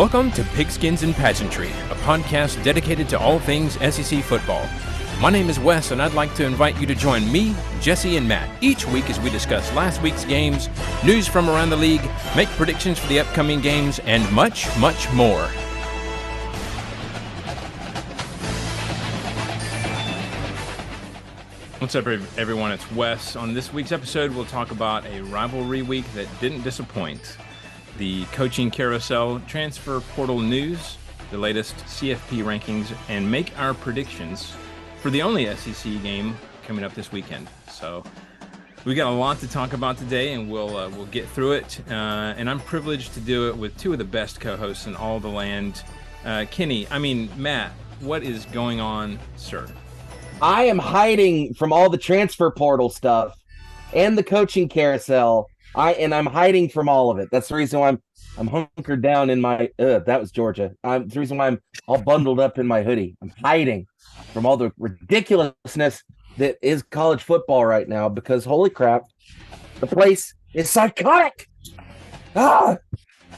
Welcome to Pigskins and Pageantry, a podcast dedicated to all things SEC football. My name is Wes, and I'd like to invite you to join me, Jesse, and Matt each week as we discuss last week's games, news from around the league, make predictions for the upcoming games, and much, much more. What's up, everyone? It's Wes. On this week's episode, we'll talk about a rivalry week that didn't disappoint, the coaching carousel, transfer portal news, the latest CFP rankings, and make our predictions for the only SEC game coming up this weekend. So we got a lot to talk about today, and we'll get through it. And I'm privileged to do it with two of the best co-hosts in all the land. Matt, what is going on, sir? I am hiding from all the transfer portal stuff and the coaching carousel. I'm hiding from all of it. That's the reason why I'm hunkered down in my that was Georgia. The reason why I'm all bundled up in my hoodie. I'm hiding from all the ridiculousness that is college football right now, because holy crap, the place is psychotic.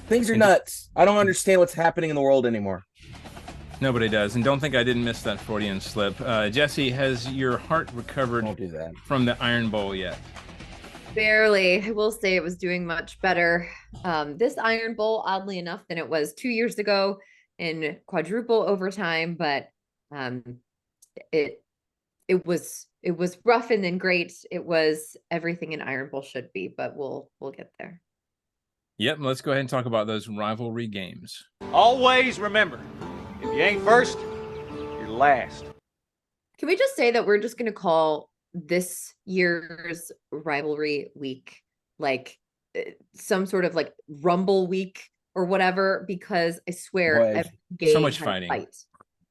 Things are nuts. I don't understand what's happening in the world anymore. Nobody does, and don't think I didn't miss that Freudian slip. Jesse, has your heart recovered from the Iron Bowl yet? Barely. I will say it was doing much better this Iron Bowl, oddly enough, than it was 2 years ago in quadruple overtime. But it was rough and then great. It was everything an Iron Bowl should be, but we'll get there. Yep, let's go ahead and talk about those rivalry games. Always remember, if you ain't first, you're last. Can we just say that we're just going to call this year's rivalry week like some sort of like Rumble week or whatever, because I swear every game so much fighting.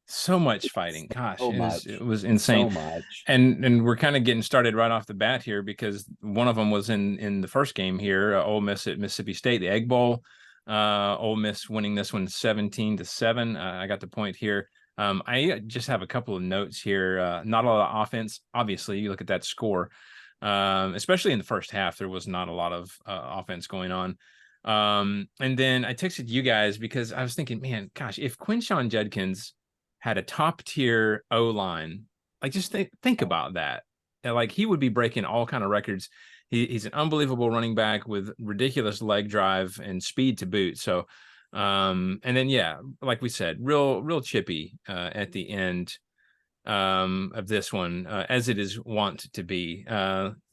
So much fighting. Gosh, it was insane. So much. And we're kind of getting started right off the bat here, because one of them was in the first game here, Ole Miss at Mississippi State, the Egg Bowl. Ole Miss winning this one 17-7. I got the point here. I just have a couple of notes here. Not a lot of offense. Obviously, you look at that score, especially in the first half, there was not a lot of offense going on. And then I texted you guys because I was thinking, man, gosh, if Quinshon Judkins had a top tier O-line, like just think about that. Like, he would be breaking all kind of records. He's an unbelievable running back with ridiculous leg drive and speed to boot. So, and then, yeah, like we said, real chippy at the end of this one, as it is wont to be.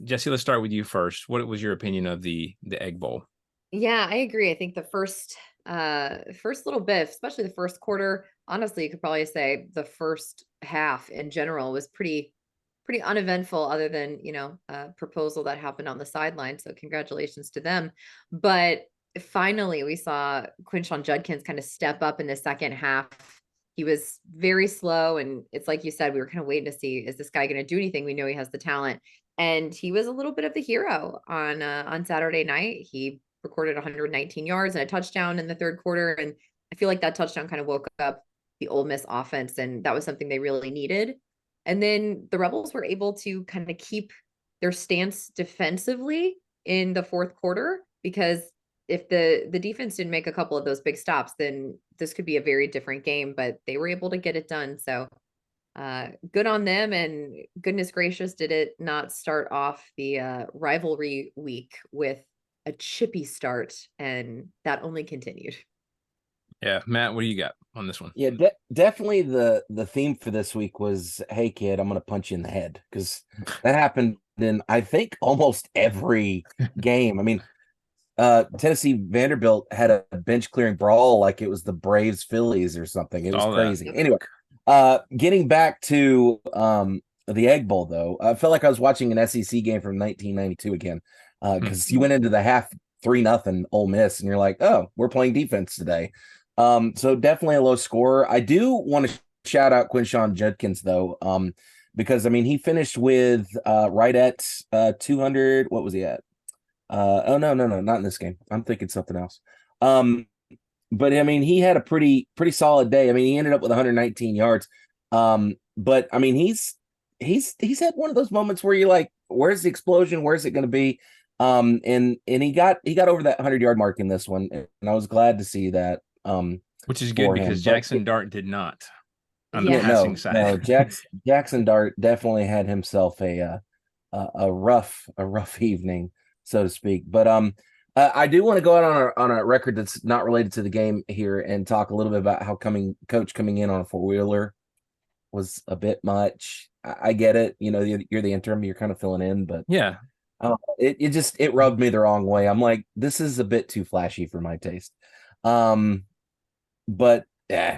Jesse, let's start with you first. What was your opinion of the Egg Bowl? Yeah, I agree. I think the first little bit, especially the first quarter, honestly, you could probably say the first half in general was pretty uneventful, other than, a proposal that happened on the sideline. So congratulations to them. But finally, we saw Quinshon Judkins kind of step up in the second half. He was very slow, and it's like you said, we were kind of waiting to see, is this guy going to do anything? We know he has the talent, and he was a little bit of the hero on Saturday night. He recorded 119 yards and a touchdown in the third quarter, and I feel like that touchdown kind of woke up the Ole Miss offense, and that was something they really needed. And then the Rebels were able to kind of keep their stance defensively in the fourth quarter, because if the defense didn't make a couple of those big stops, then this could be a very different game, but they were able to get it done. So good on them, and goodness gracious, did it not start off the rivalry week with a chippy start, and that only continued. Yeah, Matt, what do you got on this one? Yeah, definitely the theme for this week was, hey, kid, I'm going to punch you in the head, because that happened in, I think, almost every game. I mean, Tennessee Vanderbilt had a bench clearing brawl like it was the Braves Phillies or something. It was crazy. Anyway, getting back to the Egg Bowl, though, I felt like I was watching an SEC game from 1992 again, because you went into the half 3-0 Ole Miss, and you're like, oh, we're playing defense today. So definitely a low score. I do want to shout out Quinshon Judkins, though, because, I mean, he finished with right at 200. What was he at? No, not in this game. I'm thinking something else. But I mean, he had a pretty solid day. I mean, he ended up with 119 yards. But I mean, he's had one of those moments where you're like, where's the explosion? Where's it going to be? And he got over that 100-yard mark in this one, and I was glad to see that. Which is good for because him. But Jackson Dart did not on the Yeah. passing side. no, Jackson Dart definitely had himself a rough evening, so to speak. But I do want to go out on a record that's not related to the game here and talk a little bit about how coach coming in on a 4-wheeler was a bit much. I get it. You know, you're the interim, you're kind of filling in, but Yeah. it rubbed me the wrong way. I'm like, this is a bit too flashy for my taste. But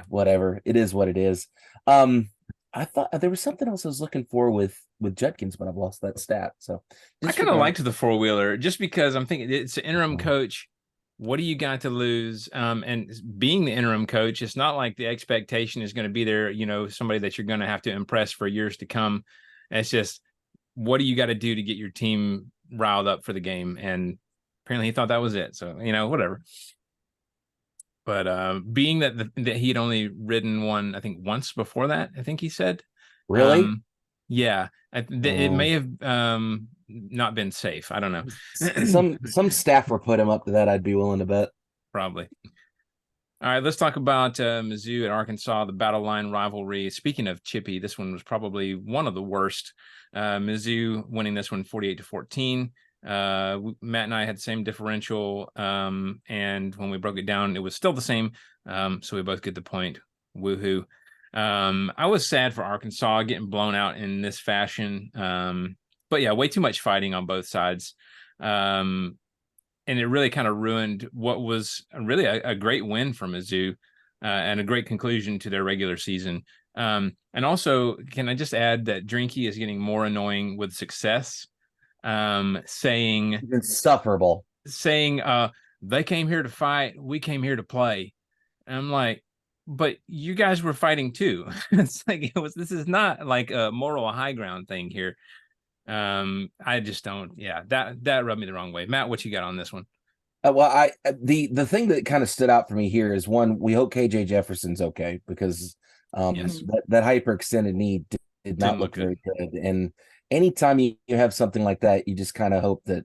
whatever. It is what it is. I thought there was something else I was looking for with Judkins, but I've lost that stat. So I kind of liked the 4-wheeler just because I'm thinking it's an interim Mhm. coach. What do you got to lose? And being the interim coach, it's not like the expectation is going to be there, you know, somebody that you're going to have to impress for years to come. It's just, what do you got to do to get your team riled up for the game? And apparently he thought that was it. So, you know, whatever. But being that that he had only ridden one, I think once before that, I think he said. Really? Yeah, it may have not been safe. I don't know. Some staffer put him up to that. I'd be willing to bet. Probably. All right, let's talk about Mizzou and Arkansas, the battle line rivalry. Speaking of chippy, this one was probably one of the worst. Mizzou winning this one 48-14. Matt and I had the same differential, and when we broke it down, it was still the same. So we both get the point. Woohoo. I was sad for Arkansas getting blown out in this fashion. But yeah, way too much fighting on both sides. And it really kind of ruined what was really a great win for Mizzou and a great conclusion to their regular season. And also, can I just add that Drinky is getting more annoying with success, saying It's insufferable. They came here to fight, we came here to play. And I'm like, but you guys were fighting too. It's like this is not like a moral high ground thing here. I just don't. Yeah, that rubbed me the wrong way. Matt, what you got on this one? Well, the thing that kind of stood out for me here is, one, we hope KJ Jefferson's okay, because Yes. that hyperextended knee did not Didn't look look very good. And anytime you have something like that, you just kind of hope that,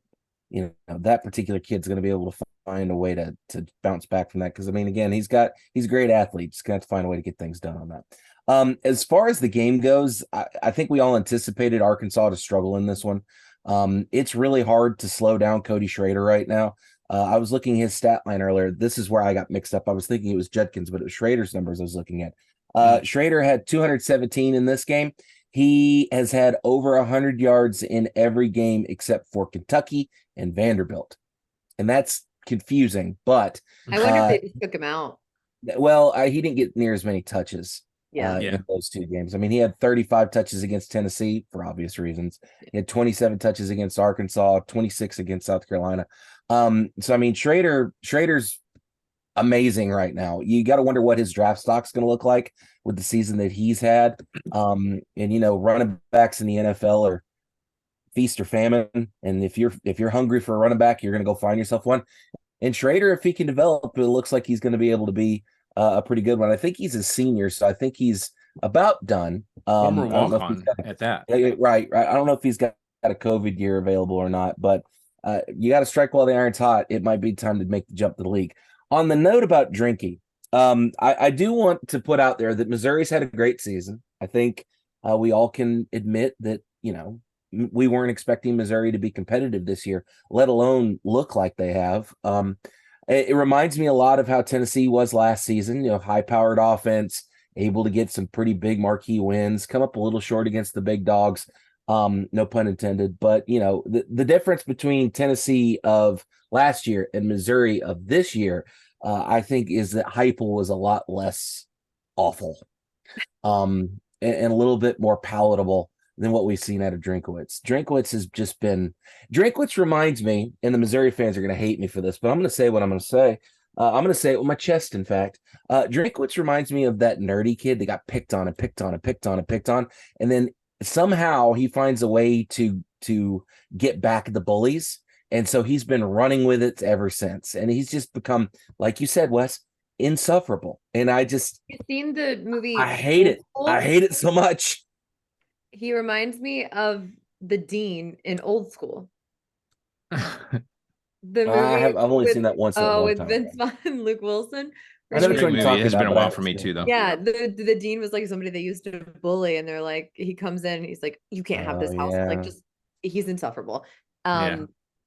you know, that particular kid's going to be able to find a way to bounce back from that. Because I mean, again, he's a great athlete. Just gonna have to find a way to get things done on that. As far as the game goes, I think we all anticipated Arkansas to struggle in this one. It's really hard to slow down Cody Schrader right now. I was looking at his stat line earlier. This is where I got mixed up. I was thinking it was Judkins, but it was Schrader's numbers I was looking at. Schrader had 217 in this game. He has had over 100 yards in every game except for Kentucky and Vanderbilt. And that's confusing, but I wonder if they just took him out. well, he didn't get near as many touches Yeah. in those two games. I mean, he had 35 touches against Tennessee for obvious reasons. He had 27 touches against Arkansas, 26 against South Carolina. So I mean, Schrader's amazing right now. You got to wonder what his draft stock's going to look like with the season that he's had. And you know, running backs in the NFL are feast or famine. And if you're hungry for a running back, you're going to go find yourself one. And Schrader, if he can develop, it looks like he's going to be able to be a pretty good one. I think he's a senior, so I think he's about done. Former I don't know if he's walk-on got at that. right. I don't know if he's got a COVID year available or not, but you got to strike while the iron's hot. It might be time to make the jump to the league. On the note about Drinky, I do want to put out there that Missouri's had a great season. I think we all can admit that, you know, we weren't expecting Missouri to be competitive this year, let alone look like they have. It reminds me a lot of how Tennessee was last season, you know, high-powered offense, able to get some pretty big marquee wins, come up a little short against the big dogs, no pun intended. But, you know, the difference between Tennessee of last year and Missouri of this year, I think, is that Heupel was a lot less awful and a little bit more palatable than what we've seen out of Drinkwitz. Drinkwitz has just been – Drinkwitz reminds me, and the Missouri fans are going to hate me for this, but I'm going to say what I'm going to say. I'm going to say it with my chest, in fact. Drinkwitz reminds me of that nerdy kid that got picked on and picked on and picked on and picked on, and then somehow he finds a way to get back at the bullies, and so he's been running with it ever since. And he's just become, like you said, Wes, insufferable. And You've seen the movie? I hate it. I hate it so much. He reminds me of the dean in Old School. The movie I've only seen that once in a long with time. Vince Vaughn and Luke Wilson, I know which Great one you're movie. talking It has been about, a but I while for haven't me seen too, it. though. Yeah, the dean was like somebody they used to bully, and they're like, he comes in and he's like, you can't have Oh this house. Like, yeah, just he's insufferable. Yeah.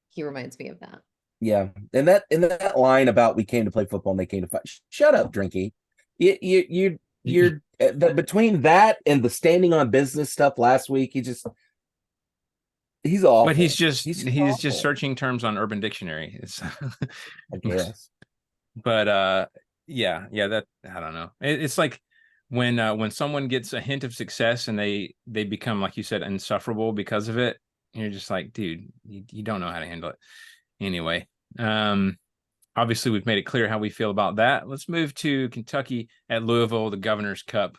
He reminds me of that. yeah. And that line about we came to play football and they came to fight. Shut up, Drinky. You're between that and the standing on business stuff last week. He's awful. But he's just awful, searching terms on Urban Dictionary. It's I guess. but yeah, that I don't know. It's like when someone gets a hint of success and they become, like you said, insufferable because of it. You're just like, dude, you don't know how to handle it. Anyway, obviously we've made it clear how we feel about that. Let's move to Kentucky at Louisville, the Governor's Cup.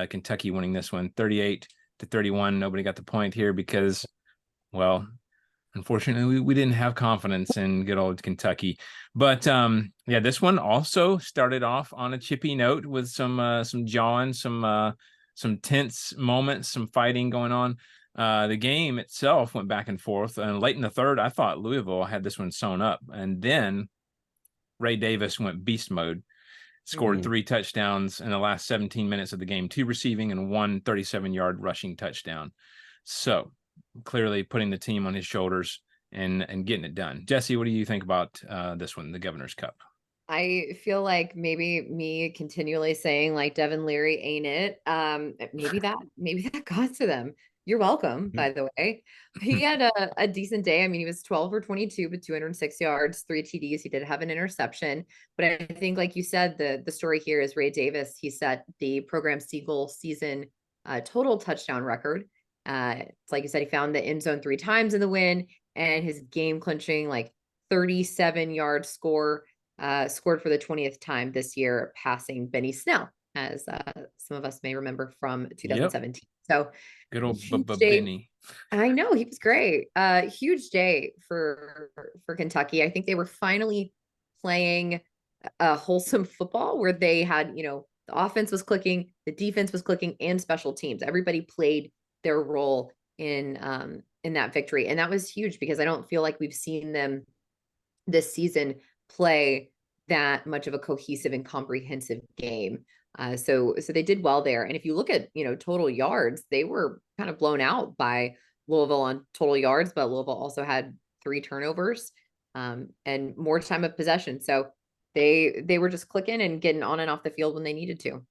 Kentucky winning this one 38-31. Nobody got the point here because, well, unfortunately, we didn't have confidence in good old Kentucky. But yeah, this one also started off on a chippy note with some jawing, some tense moments, some fighting going on. The game itself went back and forth, and late in the third, I thought Louisville had this one sewn up, and then Ray Davis went beast mode, scored 3 touchdowns in the last 17 minutes of the game, 2 receiving and 1 37-yard rushing touchdown. So clearly putting the team on his shoulders and getting it done. Jesse, what do you think about this one, the Governor's Cup? I feel like maybe me continually saying like Devin Leary ain't it. Maybe that got to them. You're welcome, by the way. He had a decent day. I mean, he was 12 for 22 with 206 yards, 3 TDs. He did have an interception, but I think, like you said, the story here is Ray Davis. He set the program Seagull season total touchdown record. It's like you said, he found the end zone 3 times in the win, and his game clinching like 37-yard score. Scored for the 20th time this year, passing Benny Snell, as some of us may remember from 2017. So good old Benny. I know, he was great. Huge day for Kentucky. I think they were finally playing a wholesome football where they had, the offense was clicking, the defense was clicking, and special teams. Everybody played their role in that victory, and that was huge because I don't feel like we've seen them this season play that much of a cohesive and comprehensive game. So they did well there. And if you look at, total yards, they were kind of blown out by Louisville on total yards, but Louisville also had 3 turnovers and more time of possession. So they were just clicking and getting on and off the field when they needed to.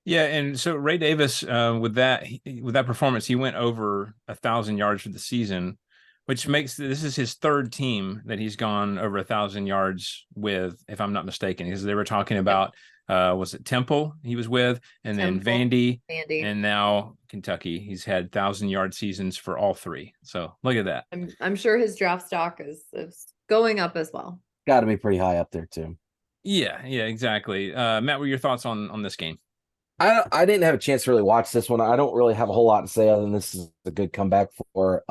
Yeah, and so Ray Davis, with that performance, he went over 1,000 yards for the season, which makes this is his 3rd team that he's gone over 1,000 yards with, if I'm not mistaken, because they were talking about was it Temple he was with, and then Vandy, and now Kentucky. He's had 1,000-yard seasons for all 3. So look at that. I'm sure his draft stock is going up as well. Got to be pretty high up there too. Yeah, exactly. Matt, what were your thoughts on this game? I didn't have a chance to really watch this one. I don't really have a whole lot to say other than this is a good comeback for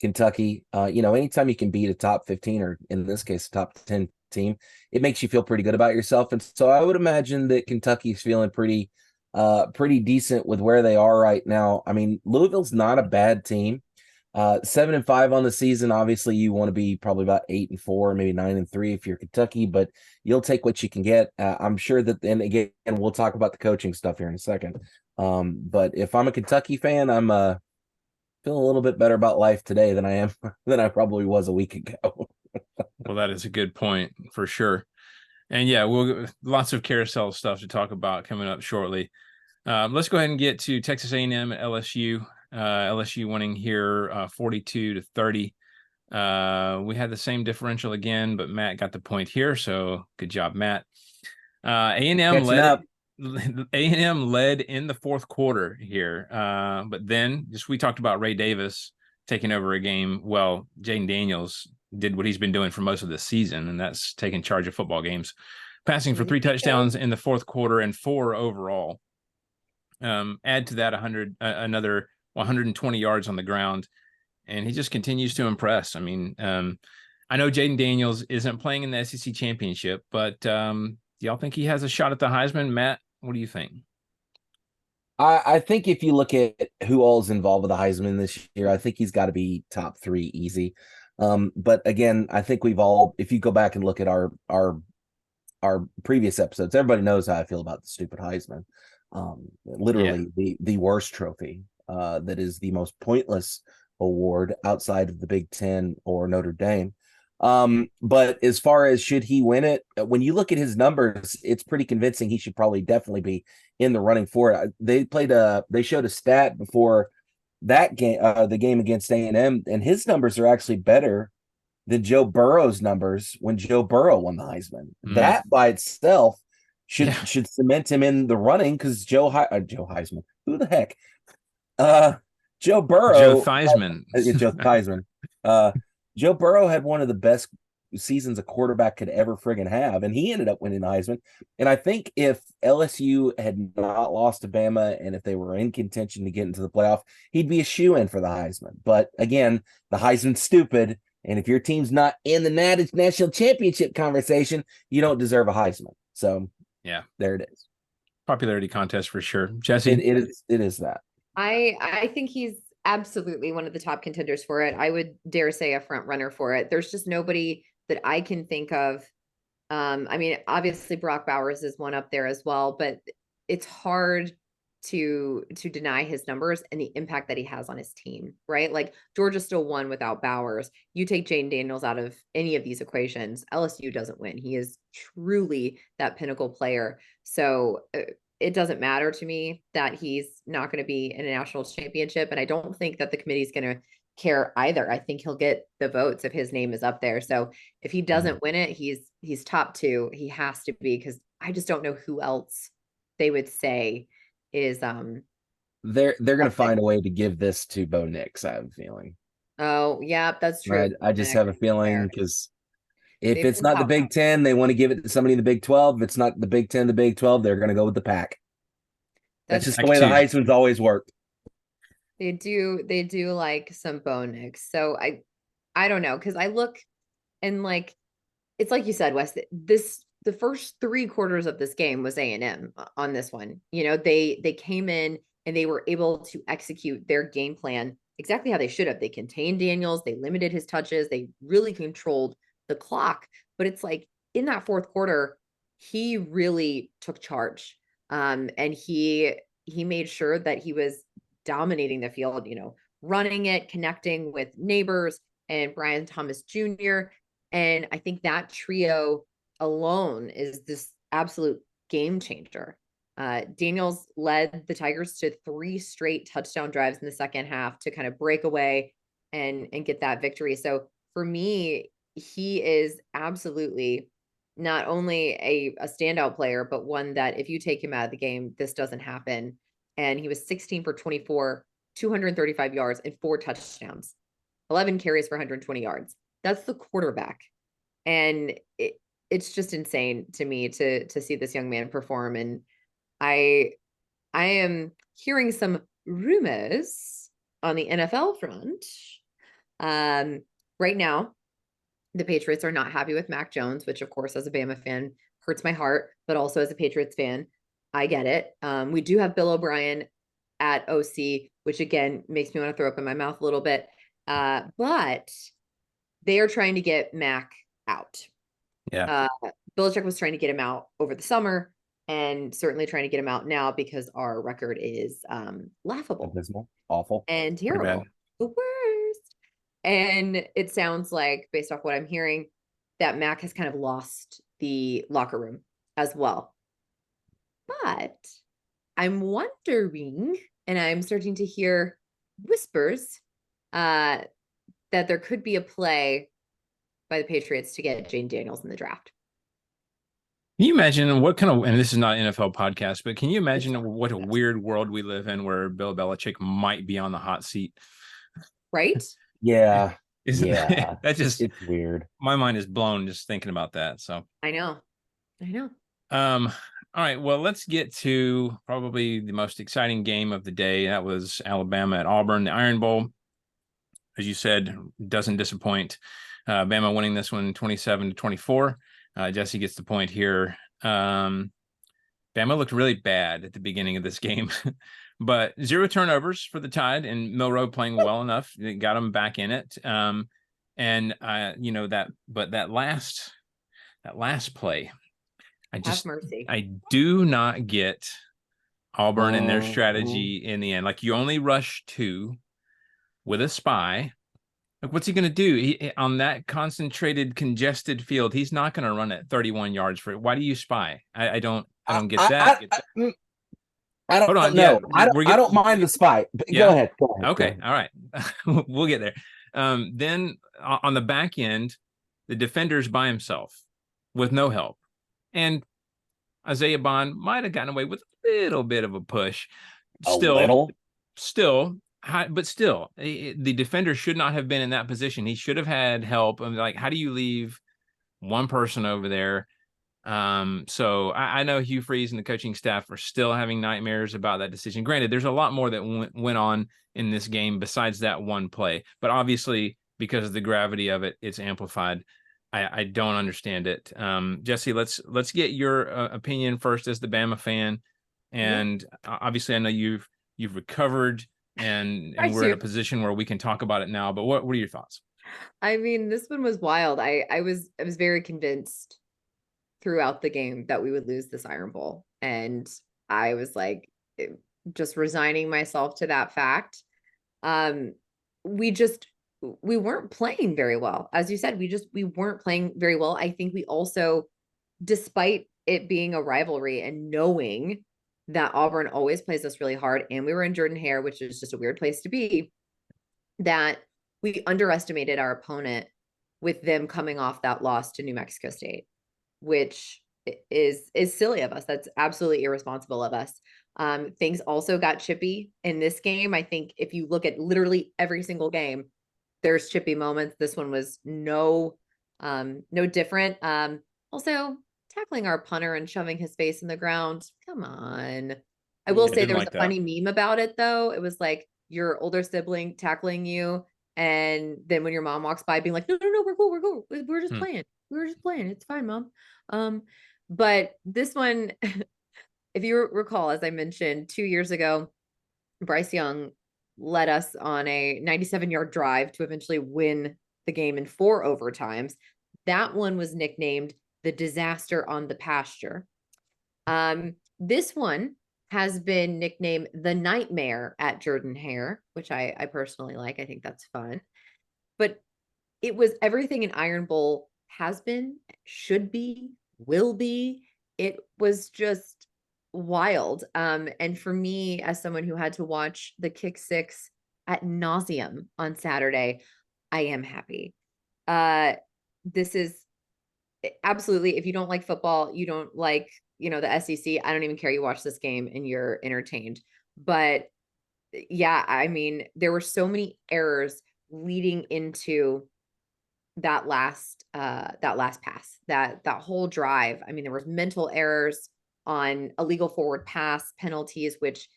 Kentucky. Anytime you can beat a top 15 or in this case, a top 10 team, it makes you feel pretty good about yourself. And so I would imagine that Kentucky's feeling pretty decent with where they are right now. I mean, Louisville's not a bad team. 7-5 on the season. Obviously, you want to be probably about 8-4, maybe 9-3 if you're Kentucky, but you'll take what you can get. I'm sure that, and again, we'll talk about the coaching stuff here in a second. But if I'm a Kentucky fan, I'm feeling a little bit better about life today than I probably was a week ago. Well, that is a good point for sure. And yeah, we'll lots of carousel stuff to talk about coming up shortly. Let's go ahead and get to Texas A&M at LSU. LSU winning here 42-30. We had the same differential again, but Matt got the point here, so good job, Matt. A&M led in the 4th quarter here, but then we talked about Ray Davis taking over a game. Well, Jaden Daniels did what he's been doing for most of the season, and that's taking charge of football games, passing for 3 touchdowns in the 4th quarter and 4 overall. Add to that another 120 yards on the ground, and he just continues to impress. I mean, I know Jaden Daniels isn't playing in the SEC championship, but do y'all think he has a shot at the Heisman? Matt, what do you think? I think if you look at who all is involved with the Heisman this year, I think he's got to be top 3 easy. But again, I think if you go back and look at our our previous episodes, everybody knows how I feel about the stupid Heisman. Literally the worst trophy. That is the most pointless award outside of the Big Ten or Notre Dame. But as far as should he win it, when you look at his numbers, it's pretty convincing he should probably definitely be in the running for it. They showed a stat before that game, the game against A&M, and his numbers are actually better than Joe Burrow's numbers when Joe Burrow won the Heisman. That by itself should cement him in the running, because Joe Heisman, who the heck? Joe Burrow, Joe Theismann. Joe Theismann. Joe Burrow had one of the best seasons a quarterback could ever friggin' have, and he ended up winning the Heisman. And I think if LSU had not lost to Bama, and if they were in contention to get into the playoff, he'd be a shoo-in for the Heisman. But again, the Heisman's stupid, and if your team's not in the national championship conversation, you don't deserve a Heisman. So yeah, there it is. Popularity contest for sure. Jesse, it is that. I think he's absolutely one of the top contenders for it. I would dare say a front runner for it. There's just nobody that I can think of. I mean, obviously Brock Bowers is one up there as well, but it's hard to deny his numbers and the impact that he has on his team, right? Like Georgia still won without Bowers. You take Jane Daniels out of any of these equations, LSU doesn't win. He is truly that pinnacle player. So it doesn't matter to me that he's not going to be in a national championship. And I don't think that the committee is going to care either. I think he'll get the votes if his name is up there. So if he doesn't win it, he's top two. He has to be, because I just don't know who else they would say is they're going to find a way to give this to Bo Nix, I have a feeling. Oh yeah, that's true. I just have a feeling, because if They've it's been not the Big Ten, they want to give it to somebody in the Big 12. If it's not the Big Ten, the Big 12, they're going to go with the Pac. That's just the way the Heisman's always worked. They do like some Bo Nix. So I don't know, because I look and like, it's like you said, Wes, the first 3 quarters of this game was A&M on this one. You know, they came in and they were able to execute their game plan exactly how they should have. They contained Daniels, they limited his touches, they really controlled the clock. But it's like in that 4th quarter, he really took charge. And he made sure that he was dominating the field, you know, running it, connecting with Neighbors and Brian Thomas Jr. And I think that trio alone is this absolute game changer. Daniels led the Tigers to 3 straight touchdown drives in the second half to kind of break away and get that victory. So for me, he is absolutely not only a standout player, but one that if you take him out of the game, this doesn't happen. And he was 16 for 24, 235 yards and 4 touchdowns, 11 carries for 120 yards. That's the quarterback. And it's just insane to me to see this young man perform. And I am hearing some rumors on the NFL front. Right now, the Patriots are not happy with Mac Jones, which of course, as a Bama fan, hurts my heart, but also as a Patriots fan, I get it. We do have Bill O'Brien at OC, which again makes me want to throw up in my mouth a little bit. But they are trying to get Mac out. Yeah. Belichick was trying to get him out over the summer, and certainly trying to get him out now because our record is laughable, abysmal, awful, and terrible, the worst. And it sounds like, based off what I'm hearing, that Mac has kind of lost the locker room as well. But I'm wondering, and I'm starting to hear whispers that there could be a play by the Patriots to get Jane Daniels in the draft. Can you imagine what kind of, and this is not an NFL podcast, but can you imagine what a weird world we live in where Bill Belichick might be on the hot seat? Right? Yeah. That just, it's weird. My mind is blown just thinking about that. So I know. All right, well, let's get to probably the most exciting game of the day. That was Alabama at Auburn, the Iron Bowl. As you said, doesn't disappoint. Bama winning this one 27-24. Jesse gets the point here. Bama looked really bad at the beginning of this game, but 0 turnovers for the Tide, and Milroe playing well enough. It got them back in it. That last play, Have mercy. I do not get Auburn and their Mhm. strategy in the end. Like, you only rush 2 with a spy. Like, what's he going to do? On that concentrated, congested field, he's not going to run at 31 yards for it. Why do you spy? I don't get that. I Hold don't on. Yeah, know. I we're don't mind the spy. Go Yeah? ahead. Go ahead. Okay. All right. We'll get there. Then on the back end, the defender's by himself with no help. And Isaiah Bond might have gotten away with a little bit of a push. A little? But still, the defender should not have been in that position. He should have had help. I mean, like, how do you leave one person over there? So I know Hugh Freeze and the coaching staff are still having nightmares about that decision. Granted, there's a lot more that went on in this game besides that one play, but obviously because of the gravity of it, it's amplified. I don't understand it. Jesse, let's get your opinion first as the Bama fan, and obviously I know you've recovered and we're in a position where we can talk about it now. But what are your thoughts? I mean, this one was wild. I was very convinced throughout the game that we would lose this Iron Bowl, and I was like, just resigning myself to that fact. We weren't playing very well. As you said, we weren't playing very well. I think we also, despite it being a rivalry and knowing that Auburn always plays us really hard, and we were in Jordan-Hare, which is just a weird place to be, that we underestimated our opponent with them coming off that loss to New Mexico State, which is silly of us. That's absolutely irresponsible of us. Things also got chippy in this game. I think if you look at literally every single game, there's chippy moments. This one was no different. Also tackling our punter and shoving his face in the ground. Come on. I will say there was a funny meme about it though. It was like your older sibling tackling you, and then when your mom walks by being like, no, we're cool. We're just playing. We were just playing. It's fine, Mom. But this one, if you recall, as I mentioned, 2 years ago, Bryce Young led us on a 97-yard drive to eventually win the game in 4 overtimes. That one was nicknamed the disaster on the pasture. This one has been nicknamed the nightmare at Jordan-Hare, which I personally like. I think that's fun. But it was everything an Iron Bowl has been, should be, will be. It was just wild. And for me, as someone who had to watch the kick six ad nauseum on Saturday, I am happy. This is absolutely, if you don't like football, you don't like, the SEC, I don't even care. You watch this game and you're entertained. But yeah, I mean, there were so many errors leading into that last pass, that whole drive. I mean, there was mental errors on illegal forward pass penalties, which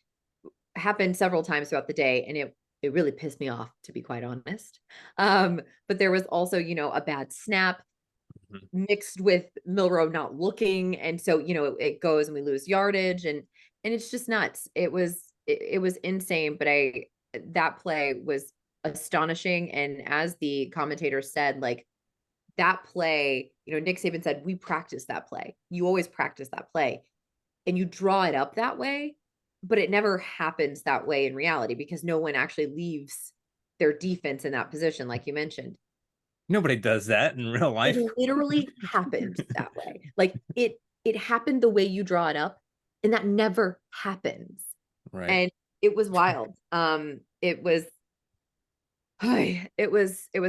happened several times throughout the day, and it really pissed me off, to be quite honest. But there was also, a bad snap mixed with Milroe not looking, and so it goes and we lose yardage, and it's just nuts. It was insane, but that play was astonishing. And as the commentator said, like, that play, Nick Saban said, we practice that play. You always practice that play and you draw it up that way, but it never happens that way in reality because no one actually leaves their defense in that position, like you mentioned. Nobody does that in real life. It literally happened that way. Like it happened the way you draw it up, and that never happens. Right. And it was wild. It was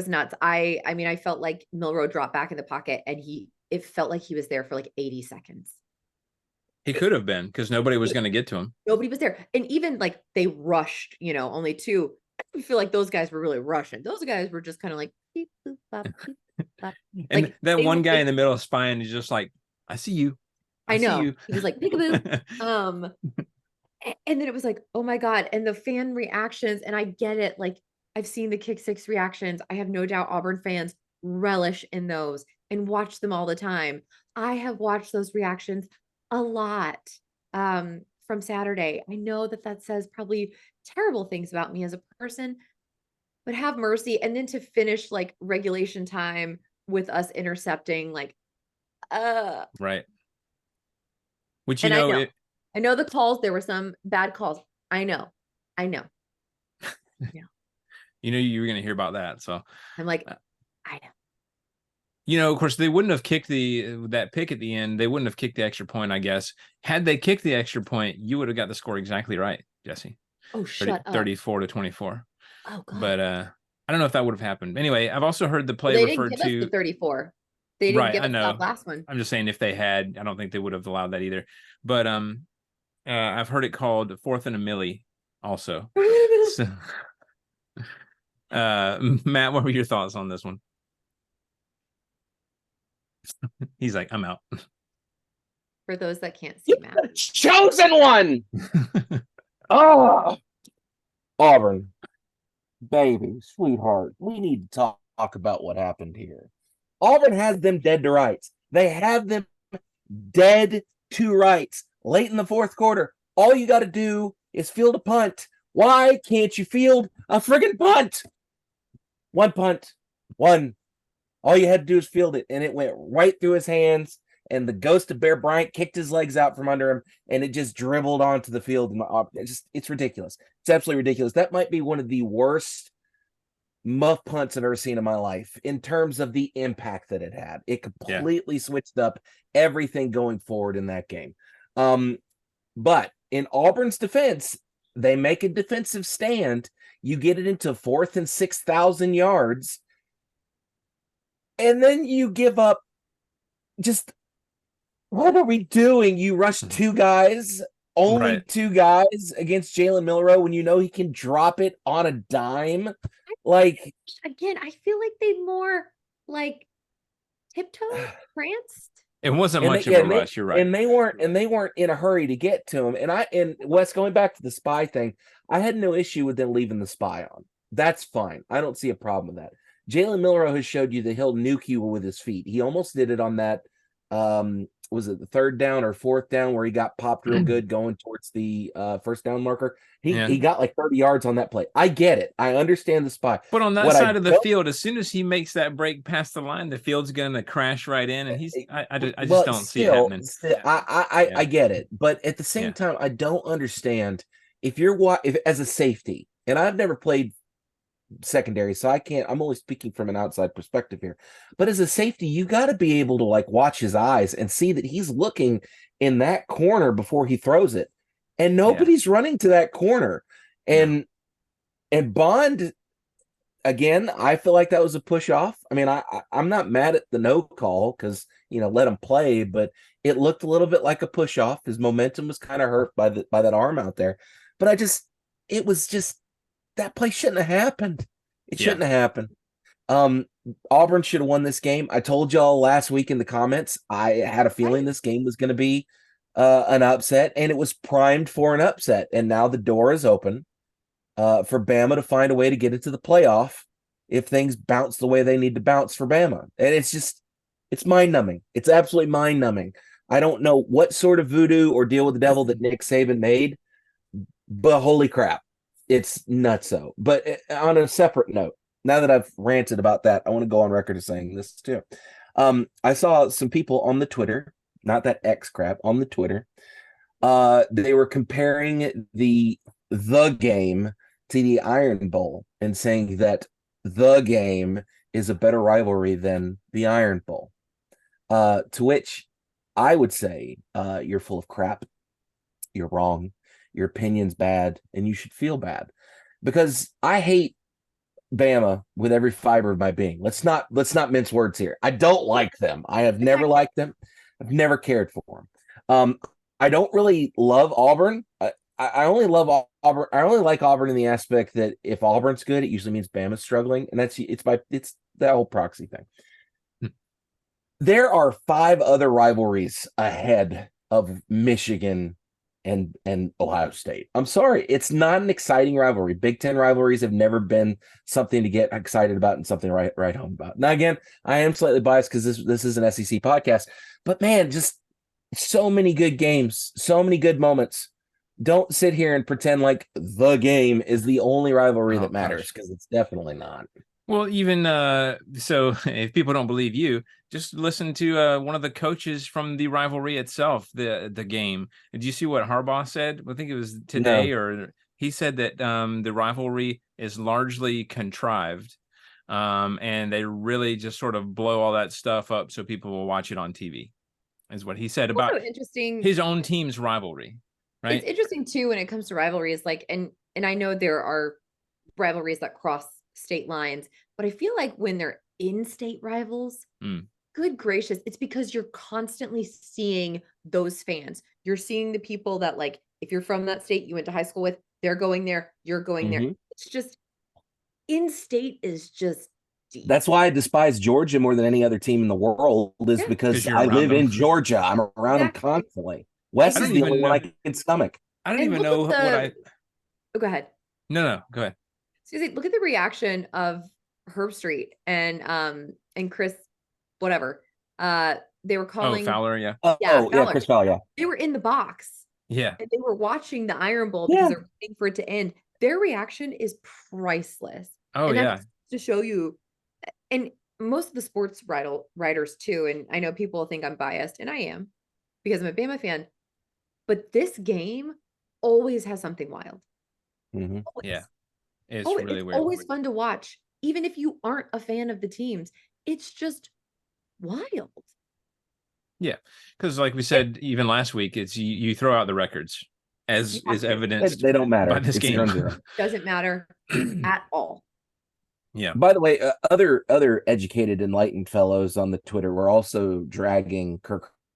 nuts. I mean, I felt like Milroe dropped back in the pocket and it felt like he was there for like 80 seconds. He could have been, because nobody was going to get to him. Nobody was there. And even like they rushed, only 2. I feel like those guys were really rushing. Those guys were just kind of like, beep, boop, bop, beep, boop, bop. And like, that one guy in the middle of spying is just like, I see you. I know. See you. He was like, peekaboo. And then it was like, oh my God. And the fan reactions, and I get it. Like, I've seen the kick six reactions. I have no doubt Auburn fans relish in those and watch them all the time. I have watched those reactions a lot from Saturday. I know that says probably terrible things about me as a person, but have mercy. And then to finish like regulation time with us intercepting, like, right. Which, you And know, I know the calls, there were some bad calls. I know. you know, you were going to hear about that. So I'm like, I know. you know, of course, they wouldn't have kicked that pick at the end. They wouldn't have kicked the extra point, I guess. Had they kicked the extra point, you would have got the score exactly right, Jesse. Oh, shut up. 34-24. Oh, God. But I don't know if that would have happened. Anyway, I've also heard the play They didn't referred give us to the 34. They didn't right. give I us know. that last one. I'm just saying if they had, I don't think they would have allowed that either. But I've heard it called 4th and a milli also. So, Matt, what were your thoughts on this one? He's like, I'm out. For those that can't see Matt. The chosen one. Oh, Auburn, baby, sweetheart, we need to talk about what happened here. Auburn has them dead to rights. They have them dead to rights. Late in the fourth quarter, all you got to do is field a punt. Why can't you field a friggin' punt? One punt, one. All you had to do is field it, and it went right through his hands, and the ghost of Bear Bryant kicked his legs out from under him, and it just dribbled onto the field. It's ridiculous. It's absolutely ridiculous. That might be one of the worst muff punts I've ever seen in my life in terms of the impact that it had. It completely switched up everything going forward in that game. But in Auburn's defense, they make a defensive stand. You get it into 4th and 6,000 yards. And then you give up. Just what are we doing? You rush 2 guys, only 2 guys against Jalen Milroe when you know he can drop it on a dime. Like, again, I feel like they more like tiptoe pranced. It wasn't much of a rush. You're right. And they weren't in a hurry to get to him. And Wes, going back to the spy thing, I had no issue with them leaving the spy on. That's fine. I don't see a problem with that. Jalen Milroe has showed you that he'll nuke you with his feet. He almost did it on that, was it the 3rd down or 4th down where he got popped real good going towards the first down marker? He got like 30 yards on that play. I get it. I understand the spy. But on that side of the field, as soon as he makes that break past the line, the field's going to crash right in, and I just don't see it happening. I get it, but at the same time, I don't understand if as a safety, and I've never played secondary, so I'm only speaking from an outside perspective here, but as a safety, you got to be able to like watch his eyes and see that he's looking in that corner before he throws it, and nobody's running to that corner. And Bond, again, I feel like that was a push off. I mean, I'm not mad at the no call because, you know, let him play, but it looked a little bit like a push off. His momentum was kind of hurt by that arm out there, but it was just that play shouldn't have happened. It shouldn't have happened. Auburn should have won this game. I told y'all last week in the comments, I had a feeling this game was going to be an upset, and it was primed for an upset. And now the door is open for Bama to find a way to get into the playoff if things bounce the way they need to bounce for Bama. And it's mind-numbing. It's absolutely mind-numbing. I don't know what sort of voodoo or deal with the devil that Nick Saban made, but holy crap. It's nutso. But on a separate note, now that I've ranted about that, I want to go on record as saying this too. I saw some people on the Twitter, not that X crap, on the Twitter. They were comparing the game to the Iron Bowl and saying that the game is a better rivalry than the Iron Bowl. To which I would say, you're full of crap. You're wrong. Your opinion's bad, and you should feel bad, because I hate Bama with every fiber of my being. Let's not mince words here. I don't like them. I have never liked them. I've never cared for them. I don't really love Auburn. I only love Auburn. I only like Auburn in the aspect that if Auburn's good, it usually means Bama's struggling, and it's that whole proxy thing. There are 5 other rivalries ahead of Michigan and Ohio State. I'm sorry, it's not an exciting rivalry. Big Ten rivalries have never been something to get excited about and something to write home about. Now, again, I am slightly biased because this is an SEC podcast, but man, just so many good games, so many good moments. Don't sit here and pretend like the game is the only rivalry that matters, because it's definitely not. Well, even so, if people don't believe you, just listen to one of the coaches from the rivalry itself, the game. Did you see what Harbaugh said? I think it was today, No. or he said that the rivalry is largely contrived, and they really just sort of blow all that stuff up so people will watch it on TV. Is what he said about Also interesting. his own team's rivalry, right? It's interesting too when it comes to rivalries, like, and I know there are rivalries that cross state lines, but I feel like when they're in-state rivals, good gracious, it's because you're constantly seeing those fans. You're seeing the people that, like, if you're from that state you went to high school with, they're going there, you're going there. It's just in-state is just deep. That's why I despise Georgia more than any other team in the world, is because you're I around live them. in Georgia. I'm around them constantly. West I is don't the even only one I know- can stomach. I don't And even look know at what I. Oh, go ahead. No, go ahead. Excuse me. Look at the reaction of Herb Street and Chris, whatever. They were calling Fowler, yeah. Fowler. Chris Fowler, yeah. They were in the box. Yeah. And they were watching the Iron Bowl because they're waiting for it to end. Their reaction is priceless. Oh, and yeah. that's to show you, and most of the sports writers too, and I know people think I'm biased, and I am because I'm a Bama fan, but this game always has something wild. Mm-hmm. Yeah. It's really weird. Always fun to watch, even if you aren't a fan of the teams. It's just wild. Yeah, because like we said, even last week, it's you throw out the records as is evidenced. They don't matter by this it's game. 0-0. Doesn't matter at all. Yeah. By the way, other educated, enlightened fellows on the Twitter were also dragging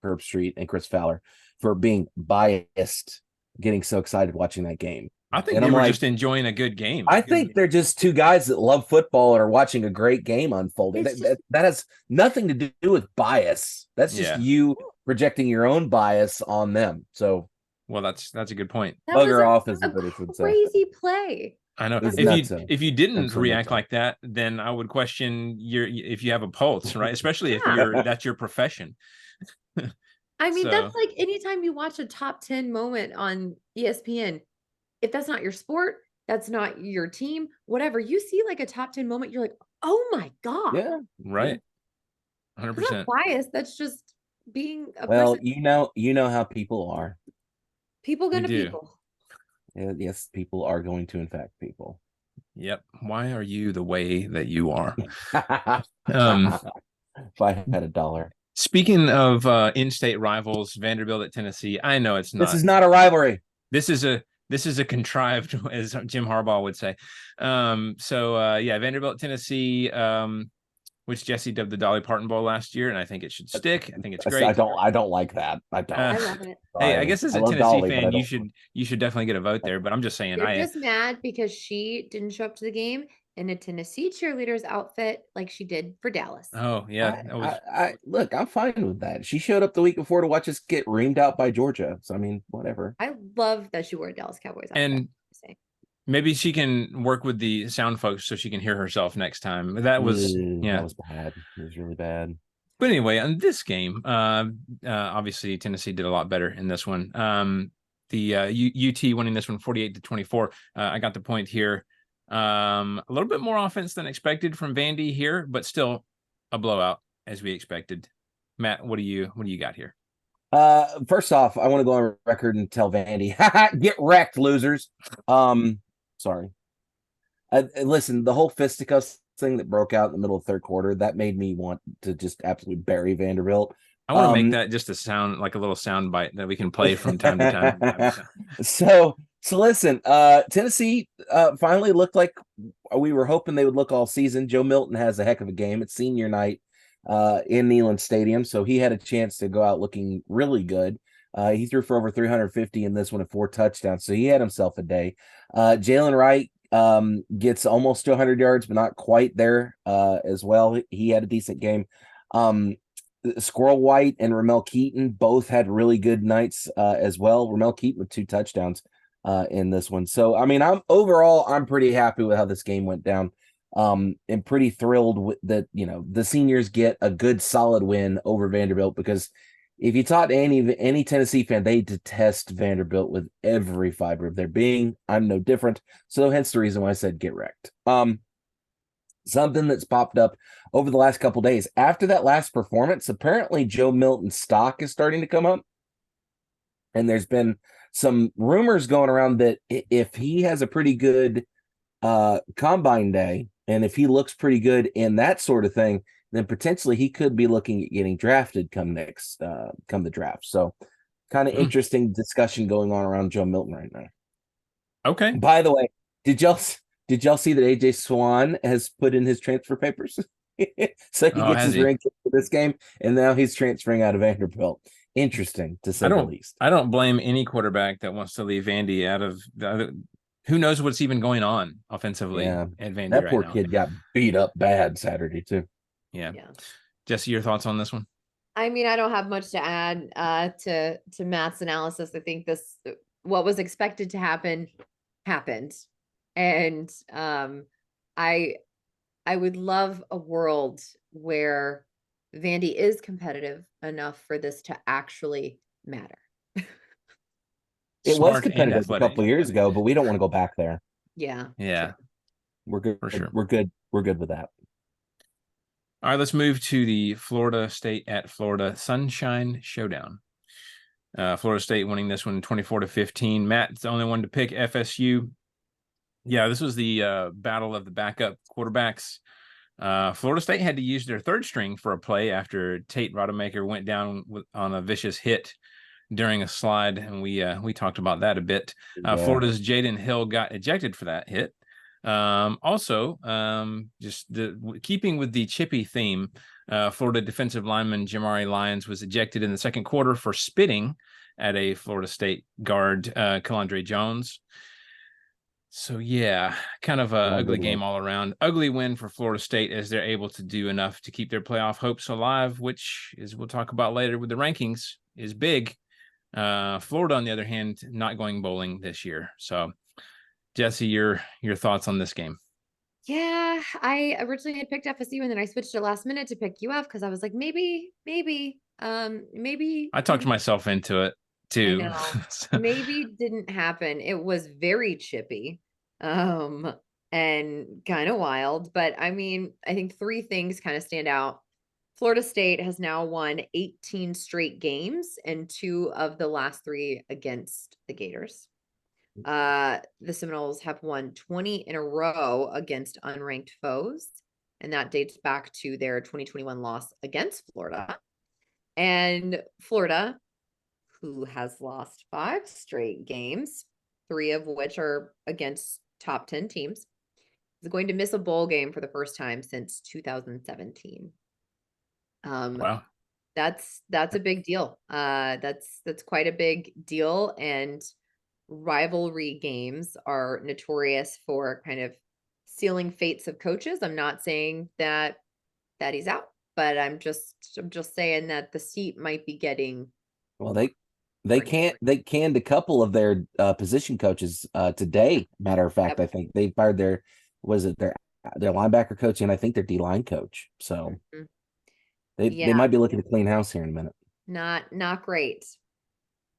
Herb Street and Chris Fowler for being biased, getting so excited watching that game. I think And they I'm were like, just enjoying a good game. I think they're just two guys that love football and are watching a great game unfold. That has nothing to do with bias. That's just you projecting your own bias on them. So, well, that's a good point. Bugger off, as the British would say. Crazy play. I know. If you didn't react like that, then I would question if you have a pulse, right? Especially if that's your profession. I mean, that's like anytime you watch a top 10 moment on ESPN, if that's not your sport, that's not your team, whatever, you see like a top 10 moment, you're like, oh my God. Yeah. Right. 100%. That's not bias. That's just being a well, person. you know how people are. People gonna people. Yes, people are going to infect people. Yep. Why are you the way that you are? If I had $1. Speaking of in-state rivals, Vanderbilt at Tennessee. I know it's not. This is not a rivalry. This is a contrived, as Jim Harbaugh would say. Vanderbilt, Tennessee, which Jesse dubbed the Dolly Parton Bowl last year, and I think it should stick. I think it's great. I don't like that. I don't. I love it. Hey, I guess as a Tennessee Dolly, fan, you should definitely get a vote there. But I'm just saying, You're just mad because she didn't show up to the game in a Tennessee cheerleader's outfit like she did for Dallas. Oh yeah, look, I'm fine with that. She showed up the week before to watch us get reamed out by Georgia. So I mean, whatever. I love that she wore a Dallas Cowboys outfit. And maybe she can work with the sound folks so she can hear herself next time. That was that was bad. It was really bad. But anyway, on this game, obviously Tennessee did a lot better in this one. The UT winning this one 48-24. I got the point here. A little bit more offense than expected from Vandy here, but still a blowout as we expected. Matt, what do you got here? First off, I want to go on record and tell Vandy, get wrecked, losers. Sorry. Listen, the whole fisticuffs thing that broke out in the middle of third quarter, that made me want to just absolutely bury Vanderbilt. I want to make that just a sound, like a little sound bite that we can play from time to time. So listen, Tennessee finally looked like we were hoping they would look all season. Joe Milton has a heck of a game. It's senior night in Neyland Stadium, so he had a chance to go out looking really good. He threw for over 350 in this one at 4 touchdowns, so he had himself a day. Jalen Wright gets almost to 100 yards, but not quite there as well. He had a decent game. Squirrel White and Ramel Keaton both had really good nights as well. Ramel Keaton with 2 touchdowns in this one. So, I mean, I'm pretty happy with how this game went down. And pretty thrilled with that, the seniors get a good solid win over Vanderbilt, because if you talk to any Tennessee fan, they detest Vanderbilt with every fiber of their being. I'm no different. So hence the reason why I said get wrecked. something that's popped up over the last couple days. After that last performance, apparently Joe Milton's stock is starting to come up. And there's been some rumors going around that if he has a pretty good combine day, and if he looks pretty good in that sort of thing, then potentially he could be looking at getting drafted come the draft. So kind of interesting discussion going on around Joe Milton right now. Okay. By the way, did y'all see that AJ Swan has put in his transfer papers? So he gets his rank for this game, and now he's transferring out of Vanderbilt. Interesting, to say the least. I don't blame any quarterback that wants to leave Vandy out of who knows what's even going on offensively at Vandy that right poor now. kid got beat up bad Saturday too. Yeah. Jesse, your thoughts on this one? I mean, I don't have much to add to Matt's analysis. I think what was expected to happen happened. And I would love a world where Vandy is competitive enough for this to actually matter. It was competitive a couple of years ago, but we don't want to go back there. Yeah. Yeah. We're good. For sure. We're good. We're good with that. All right, let's move to the Florida State at Florida Sunshine Showdown. Florida State winning this one 24-15. Matt's the only one to pick FSU. Yeah, this was the battle of the backup quarterbacks. Florida State had to use their third string for a play after Tate Rodemaker went down on a vicious hit during a slide, and we talked about that a bit. Florida's Jaden Hill got ejected for that hit. Just keeping with the chippy theme, Florida defensive lineman Jamari Lyons was ejected in the second quarter for spitting at a Florida State guard, Kelandre Jones. So yeah, kind of a ugly game all around. Ugly win for Florida State as they're able to do enough to keep their playoff hopes alive, which, as we'll talk about later with the rankings, is big. Florida, on the other hand, not going bowling this year. So Jesse, your thoughts on this game? Yeah, I originally had picked FSU and then I switched at last minute to pick UF because I was like, maybe. I talked myself into it too. I know. Maybe didn't happen. It was very chippy, and kind of wild. But I mean, I think three things kind of stand out. Florida State has now won 18 straight games and 2 of the last 3 against the Gators. The Seminoles have won 20 in a row against unranked foes, and that dates back to their 2021 loss against Florida. And Florida, who has lost 5 straight games, 3 of which are against top 10 teams, is going to miss a bowl game for the first time since 2017. Wow. That's a big deal. That's quite a big deal. And rivalry games are notorious for kind of sealing fates of coaches. I'm not saying that he's out, but I'm just saying that the seat might be getting. Well, they canned a couple of their position coaches today. Matter of fact, I think they fired their linebacker coach and I think their D-line coach. So they might be looking to clean house here in a minute. Not great.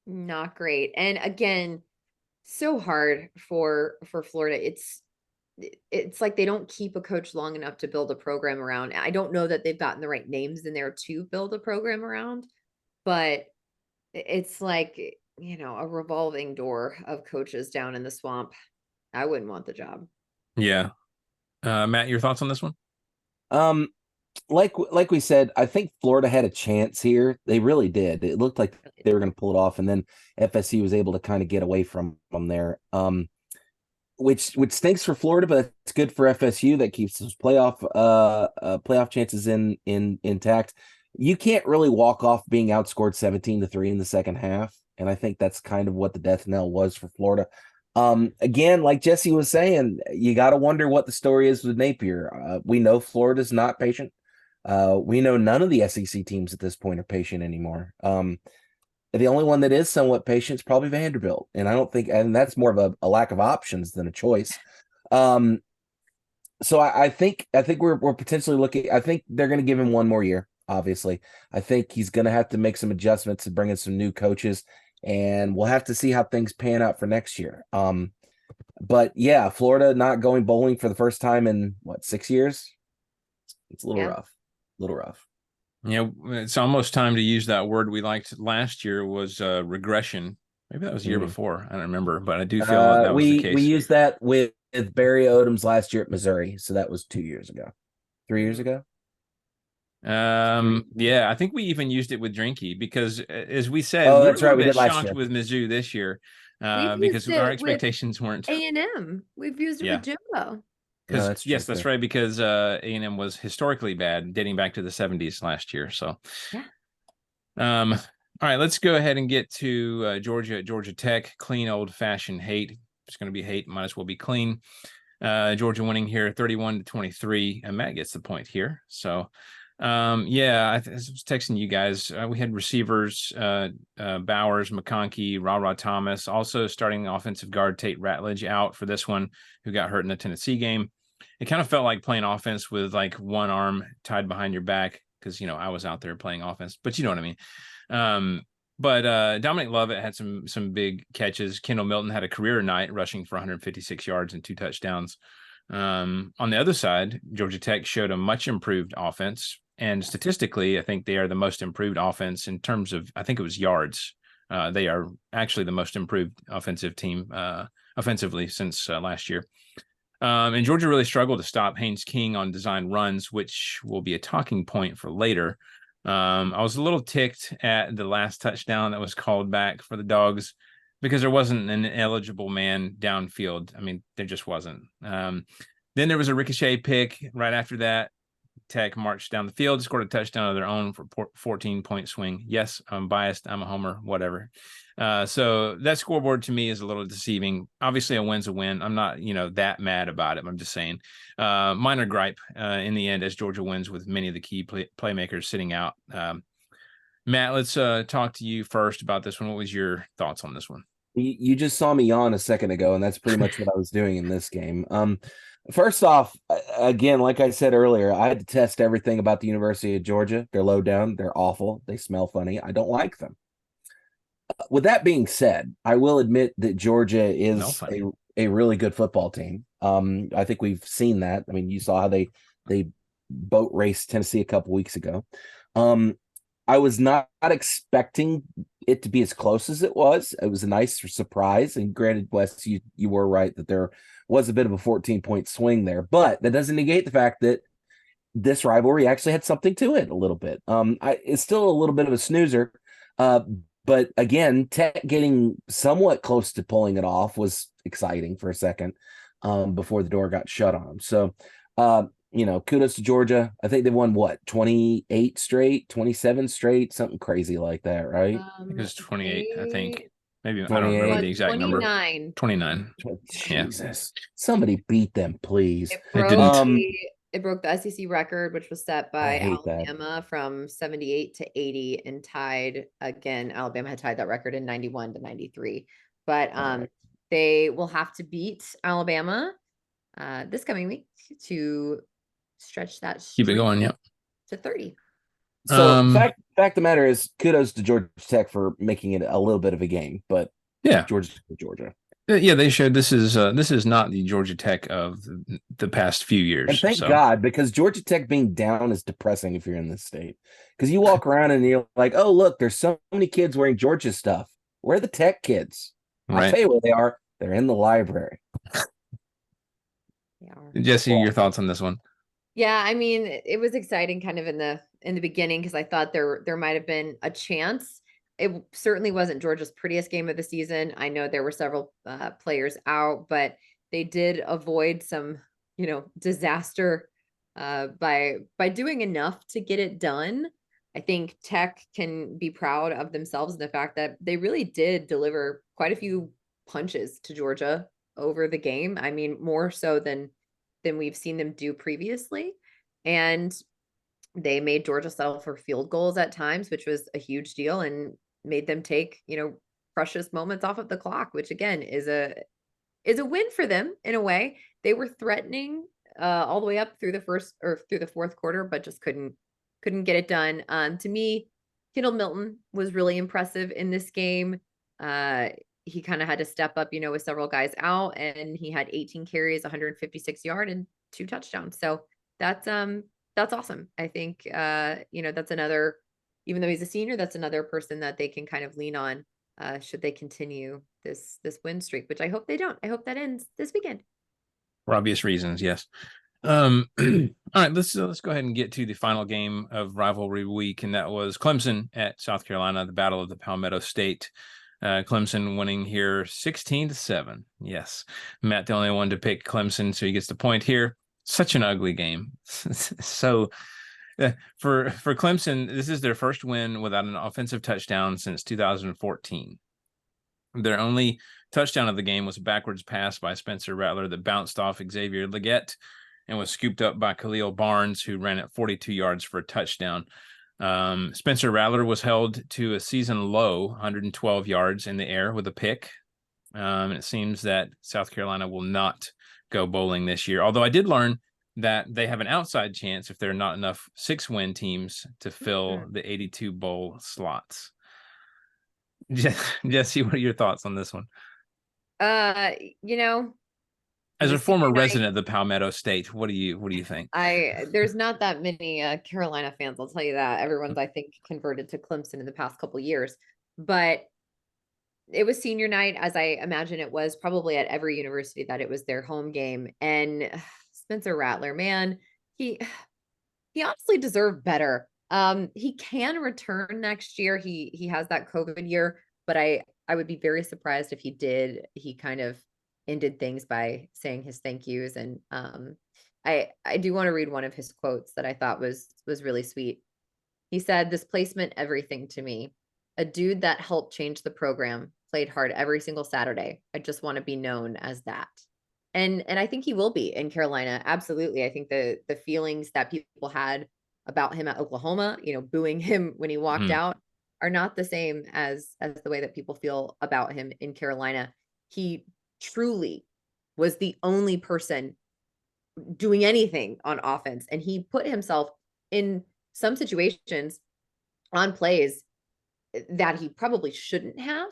Not great. And again, so hard for Florida. It's like they don't keep a coach long enough to build a program around. I don't know that they've gotten the right names in there to build a program around, but it's like, a revolving door of coaches down in the swamp. I wouldn't want the job. Yeah. Matt, your thoughts on this one? Like we said, I think Florida had a chance here. They really did. It looked like they were going to pull it off, and then FSU was able to kind of get away from them there. Which stinks for Florida, but it's good for FSU. That keeps those playoff chances intact. You can't really walk off being outscored 17-3 in the second half, and I think that's kind of what the death knell was for Florida. Again, like Jesse was saying, you got to wonder what the story is with Napier. We know Florida's not patient. We know none of the SEC teams at this point are patient anymore. The only one that is somewhat patient is probably Vanderbilt, and I don't think, and that's more of a lack of options than a choice. So I think we're potentially looking. I think they're going to give him one more year. Obviously, I think he's going to have to make some adjustments and bring in some new coaches, and we'll have to see how things pan out for next year. But yeah, Florida not going bowling for the first time in what, 6 years? It's a little Yeah. rough. A little rough. You know, it's almost time to use that word we liked last year was regression. Maybe that was the year Mhm. before. I don't remember, but I do feel that was the We case. used that with Barry Odom's last year at Missouri, so that was 2 years ago. 3 years ago. Yeah, I think we even used it with Drinky because, as we said, Oh, we were a that's right, little we bit did last shocked year. with Mizzou this year We've because used our it with expectations weren't. A&M. We've used it Yeah. with Jimbo. No, Because that's true, yes, that's too. right. Because A&M was historically bad, dating back to the 70s last year. So Yeah. all right, let's go ahead and get to Georgia at Georgia Tech. Clean, old-fashioned hate. It's going to be hate. Might as well be clean. Georgia winning here 31-23, and Matt gets the point here. So yeah, I was texting you guys. We had receivers Bowers, McConkey, Ra Thomas, also starting offensive guard Tate Ratledge out for this one, who got hurt in the Tennessee game. It kind of felt like playing offense with like one arm tied behind your back, because I was out there playing offense, but you know what I mean. But Dominic Lovett had some big catches. Kendall Milton had a career night, rushing for 156 yards and 2 touchdowns. On the other side, Georgia Tech showed a much improved offense, and statistically, I think they are the most improved offense in terms of, I think it was yards. They are actually the most improved offensive team offensively since last year. And Georgia really struggled to stop Haynes King on design runs, which will be a talking point for later. I was a little ticked at the last touchdown that was called back for the Dogs because there wasn't an eligible man downfield. I mean, there just wasn't. Then there was a ricochet pick right after that. Tech marched down the field, scored a touchdown of their own for 14-point swing. Yes, I'm biased. I'm a homer, whatever. So that scoreboard to me is a little deceiving. Obviously, a win's a win. I'm not, that mad about it. I'm just saying minor gripe in the end as Georgia wins with many of the key playmakers sitting out. Matt, let's talk to you first about this one. What was your thoughts on this one? You just saw me yawn a second ago, and that's pretty much what I was doing in this game. First off, again, like I said earlier, I had to test everything about the University of Georgia. They're low down, they're awful, they smell funny. I don't like them. With that being said, I will admit that Georgia is a really good football team. I think we've seen that. I mean, you saw how they boat raced Tennessee a couple weeks ago. I was not expecting it to be as close as it was. It was a nice surprise. And granted, Wes, you were right that there was a bit of a 14-point swing there, but that doesn't negate the fact that this rivalry actually had something to it a little bit. It's still a little bit of a snoozer. But again, Tech getting somewhat close to pulling it off was exciting for a second before the door got shut on them. So, kudos to Georgia. I think they won 28 straight, 27 straight, something crazy like that, right? I think it was 28, I think. Maybe I 28. don't remember the exact 29. number. 29. Jesus. Somebody beat them, please. It broke the SEC record, which was set by Alabama from 78 to 80 and tied again. Alabama had tied that record in 91 to 93. But they will have to beat Alabama this coming week to stretch that keep it going, to 30. So fact of the matter is, kudos to Georgia Tech for making it a little bit of a game, but Georgia. Yeah, they showed this is not the Georgia Tech of the past few years. And thank God, because Georgia Tech being down is depressing if you're in this state. Because you walk around and you're like, oh, look, there's so many kids wearing Georgia stuff. Where are the Tech kids? I'll tell you where they are. They're in the library. Jesse, your thoughts on this one? Yeah, I mean, it was exciting kind of in the beginning because I thought there might have been a chance. It certainly wasn't Georgia's prettiest game of the season. I know there were several players out, but they did avoid some, disaster by doing enough to get it done. I think Tech can be proud of themselves and the fact that they really did deliver quite a few punches to Georgia over the game. I mean, more so than we've seen them do previously. And they made Georgia settle for field goals at times, which was a huge deal, and made them take, precious moments off of the clock, which again is a win for them in a way. They were threatening all the way up through the fourth quarter, but just couldn't get it done. To me, Kendall Milton was really impressive in this game. he kind of had to step up, with several guys out, and he had 18 carries, 156 yards, and 2 touchdowns. So that's awesome. I think that's another, even though he's a senior, that's another person that they can kind of lean on should they continue this win streak, which I hope they don't. I hope that ends this weekend. For obvious reasons, yes. All right, let's go ahead and get to the final game of rivalry week, and that was Clemson at South Carolina, the Battle of the Palmetto State. Clemson winning here 16-7. Yes, Matt, the only one to pick Clemson, so he gets the point here. Such an ugly game. So for Clemson, this is their first win without an offensive touchdown since 2014. Their only touchdown of the game was a backwards pass by Spencer Rattler that bounced off Xavier Legette and was scooped up by Khalil Barnes, who ran it 42 yards for a touchdown. Spencer Rattler was held to a season low 112 yards in the air with a pick. And it seems that South Carolina will not go bowling this year. Although I did learn that they have an outside chance if there are not enough 6-win teams to fill the 82 bowl slots. Jesse, what are your thoughts on this one? As a former resident of the Palmetto State, what do you think? There's not that many Carolina fans, I'll tell you that. Everyone's, I think, converted to Clemson in the past couple years, but it was senior night, as I imagine it was probably at every university that it was their home game. And Spencer Rattler, man, he honestly deserved better. He can return next year. He has that COVID year, but I would be very surprised if he did. He kind of ended things by saying his thank yous. And I do want to read one of his quotes that I thought was really sweet. He said, "This placement, everything to me. A dude that helped change the program, played hard every single Saturday. I just want to be known as that." And I think he will be in Carolina. Absolutely. I think the feelings that people had about him at Oklahoma, booing him when he walked out, are not the same as the way that people feel about him in Carolina. He truly was the only person doing anything on offense, and he put himself in some situations on plays that he probably shouldn't have.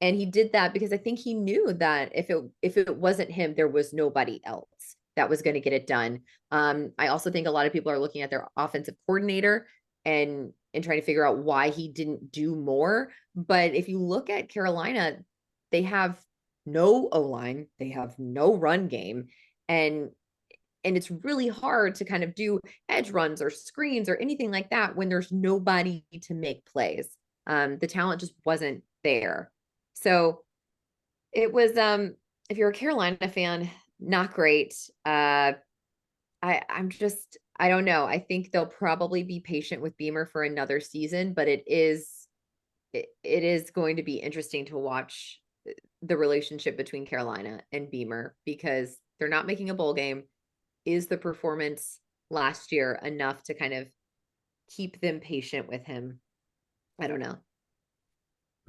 And he did that because I think he knew that if it wasn't him, there was nobody else that was going to get it done. I also think a lot of people are looking at their offensive coordinator and trying to figure out why he didn't do more. But if you look at Carolina, they have no O-line, they have no run game, and it's really hard to kind of do edge runs or screens or anything like that when there's nobody to make plays. The talent just wasn't there. So it was, if you're a Carolina fan, not great. I don't know. I think they'll probably be patient with Beamer for another season, but it is going to be interesting to watch the relationship between Carolina and Beamer, because they're not making a bowl game. Is the performance last year enough to kind of keep them patient with him? I don't know.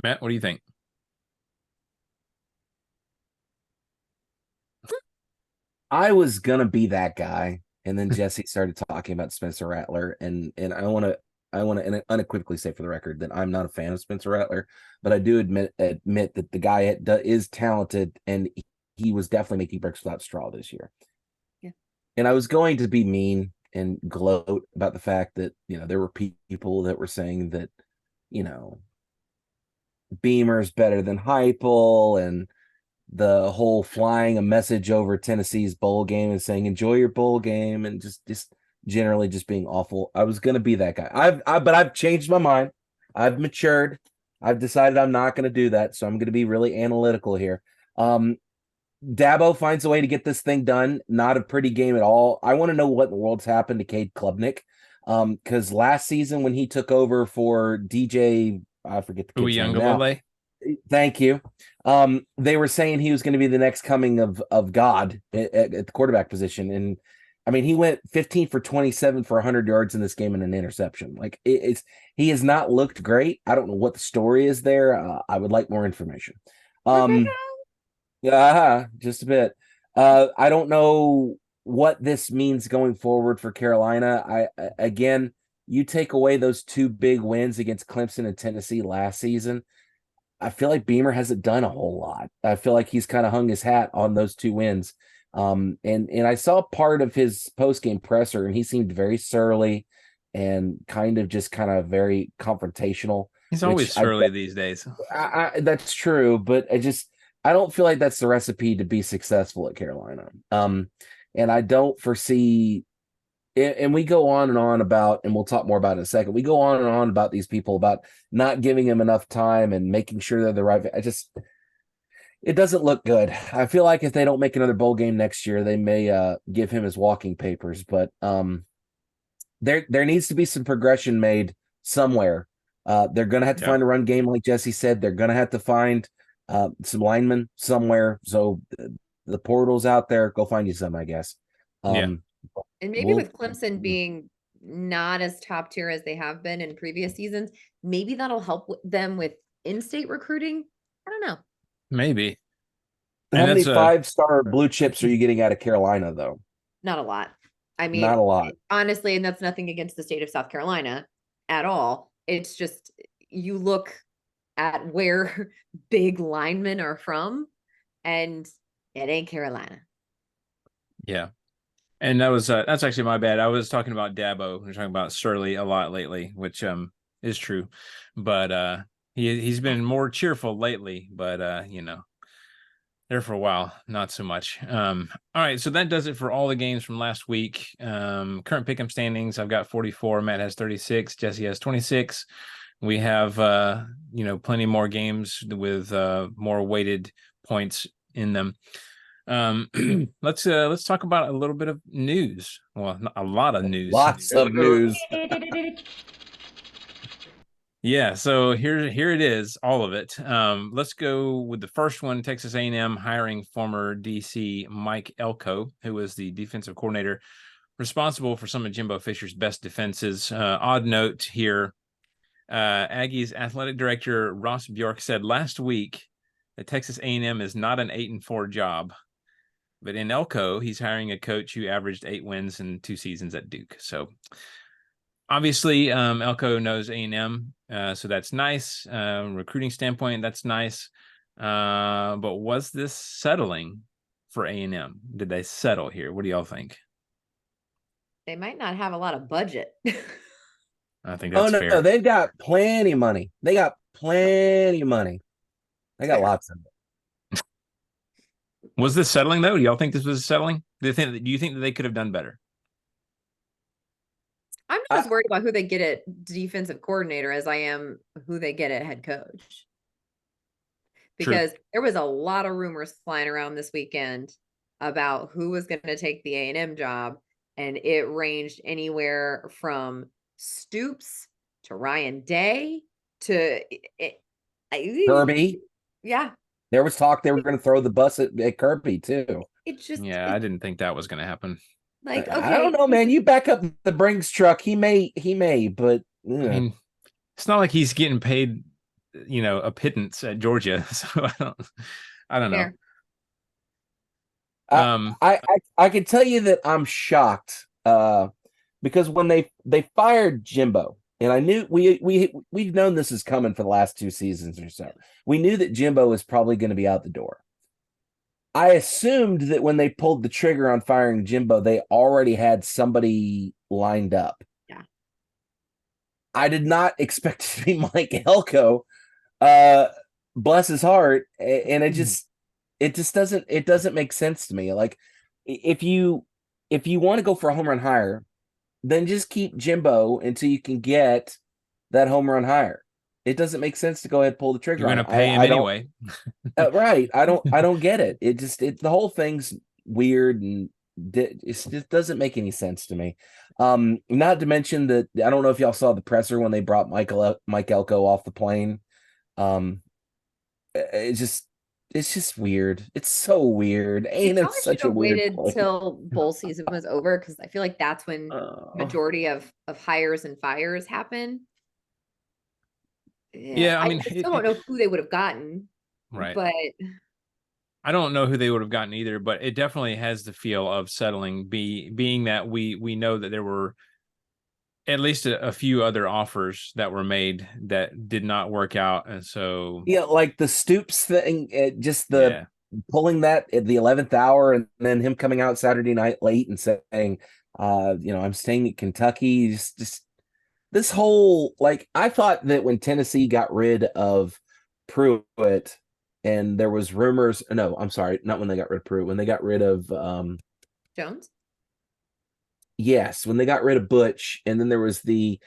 Matt, what do you think? I was gonna be that guy, and then Jesse started talking about Spencer Rattler, and I want to unequivocally say for the record that I'm not a fan of Spencer Rattler, but I do admit that the guy is talented, and he was definitely making bricks without straw this year. Yeah. And I was going to be mean and gloat about the fact that there were people that were saying that Beamer's better than Heupel, and the whole flying a message over Tennessee's bowl game and saying enjoy your bowl game, and just generally just being awful. I was gonna be that guy. But I've changed my mind. I've matured. I've decided I'm not gonna do that. So I'm gonna be really analytical here. Dabo finds a way to get this thing done. Not a pretty game at all. I want to know what in the world's happened to Cade Klubnik. Because last season when he took over for DJ, I forget the kid's name now. Thank you. They were saying he was going to be the next coming of God at the quarterback position. And I mean, he went 15 for 27 for 100 yards in this game and an interception. Like he has not looked great. I don't know what the story is there. I would like more information. Yeah, just a bit. I don't know what this means going forward for Carolina. Again, you take away those two big wins against Clemson and Tennessee last season. I feel like Beamer hasn't done a whole lot. I feel like he's kind of hung his hat on those 2 wins. And I saw part of his post-game presser, and he seemed very surly and kind of very confrontational. He's always surly these days. That's true, but I don't feel like that's the recipe to be successful at Carolina. And I don't foresee, and we go on and on about, and we'll talk more about it in a second. We go on and on about these people, about not giving him enough time and making sure they're the right. It doesn't look good. I feel like if they don't make another bowl game next year, they may give him his walking papers. But there needs to be some progression made somewhere. They're going to have to find a run game, like Jesse said. They're going to have to find some linemen somewhere. So the portal's out there. Go find you some, I guess. And maybe with Clemson being not as top tier as they have been in previous seasons, maybe that'll help them with in-state recruiting. I don't know. Maybe. How many 5-star blue chips are you getting out of Carolina, though? Not a lot. I mean, not a lot. Honestly, and that's nothing against the state of South Carolina at all. It's just you look at where big linemen are from, and it ain't Carolina. Yeah. And that's actually my bad. I was talking about Dabo. We're talking about Surly a lot lately, which is true. But he's been more cheerful lately, but there for a while, not so much. All right, so that does it for all the games from last week. Current pick'em standings, I've got 44. Matt has 36. Jesse has 26. We have plenty more games with more weighted points in them. Let's talk about a little bit of news. Well, a lot of news. Lots of news. Yeah, so here it is, all of it. Let's go with the first one. Texas A&M hiring former DC Mike Elko, who was the defensive coordinator responsible for some of Jimbo Fisher's best defenses. Odd note here, Aggies athletic director Ross Bjork said last week that Texas A&M is not an 8-4 job. But in Elko, he's hiring a coach who averaged 8 wins in 2 seasons at Duke. So obviously, Elko knows A&M, so that's nice. Recruiting standpoint, that's nice. But was this settling for A&M? Did they settle here? What do y'all think? They might not have a lot of budget. I think that's fair. No, they've got plenty of money. They got plenty of money. They got lots of it. Was this settling though? Do y'all think this was settling? Do you think that they could have done better? I'm not as worried about who they get at defensive coordinator as I am who they get at head coach. Because there was a lot of rumors flying around this weekend about who was going to take the A&M job, and it ranged anywhere from Stoops to Ryan Day to Kirby. Yeah. There was talk they were going to throw the bus at Kirby too. I didn't think that was going to happen. Like, okay. I don't know, man. You back up the Brinks truck. He may, but I mean, it's not like he's getting paid, a pittance at Georgia. So I don't know. I can tell you that I'm shocked because when they fired Jimbo, and I knew we've known this is coming for the last 2 seasons or so. We knew that Jimbo was probably going to be out the door. I assumed that when they pulled the trigger on firing Jimbo, they already had somebody lined up. Yeah. I did not expect it to be Mike Elko. Bless his heart. And it just doesn't make sense to me. Like if you want to go for a home run hire, then just keep Jimbo until you can get that home run hire. It doesn't make sense to go ahead and pull the trigger. You're going to pay him anyway. Right. I don't get it. The whole thing's weird and it just doesn't make any sense to me. Not to mention that I don't know if y'all saw the presser when they brought Mike Elko off the plane. It's just weird. It's so weird. And it's such a weird waited till bowl season was over, because I feel like that's when majority of hires and fires happen. Yeah, I mean, I still don't know who they would have gotten. Right. But I don't know who they would have gotten either, but it definitely has the feel of settling, being that we know that there were at least a few other offers that were made that did not work out. And so, Yeah, like the Stoops thing, just the yeah, pulling that at the 11th hour, and then him coming out Saturday night late and saying, I'm staying at Kentucky. Just this whole, like, I thought that when Tennessee got rid of Pruitt, and there was rumors. No, I'm sorry, not when they got rid of Pruitt. When they got rid of Jones. yes, when they got rid of Butch, and then there was the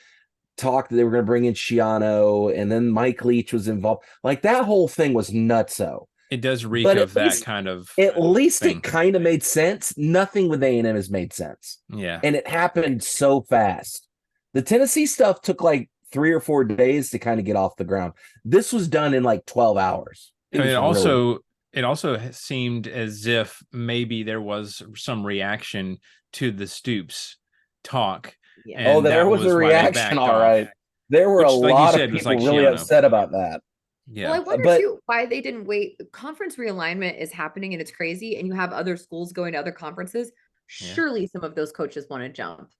talk that they were going to bring in Shiano, and then Mike Leach was involved. Like, that whole thing was nutso. it does reek But of that kind of at least thing. it kind of made sense. Nothing with A&M has made sense. Yeah. And it happened so fast. The Tennessee stuff took like 3 or 4 days to kind of get off the ground. This was done in like 12 hours. I mean, Really... it also seemed as if maybe there was some reaction to the Stoops talk. Yeah. And there that was a why they reaction. backed All off. right. There were Which, a like you lot said, of was people like really Shiano. upset about that. Yeah. Well, I wonder But- too why they didn't wait. Conference realignment is happening and it's crazy, and you have other schools going to other conferences. Yeah. Surely some of those coaches want to jump.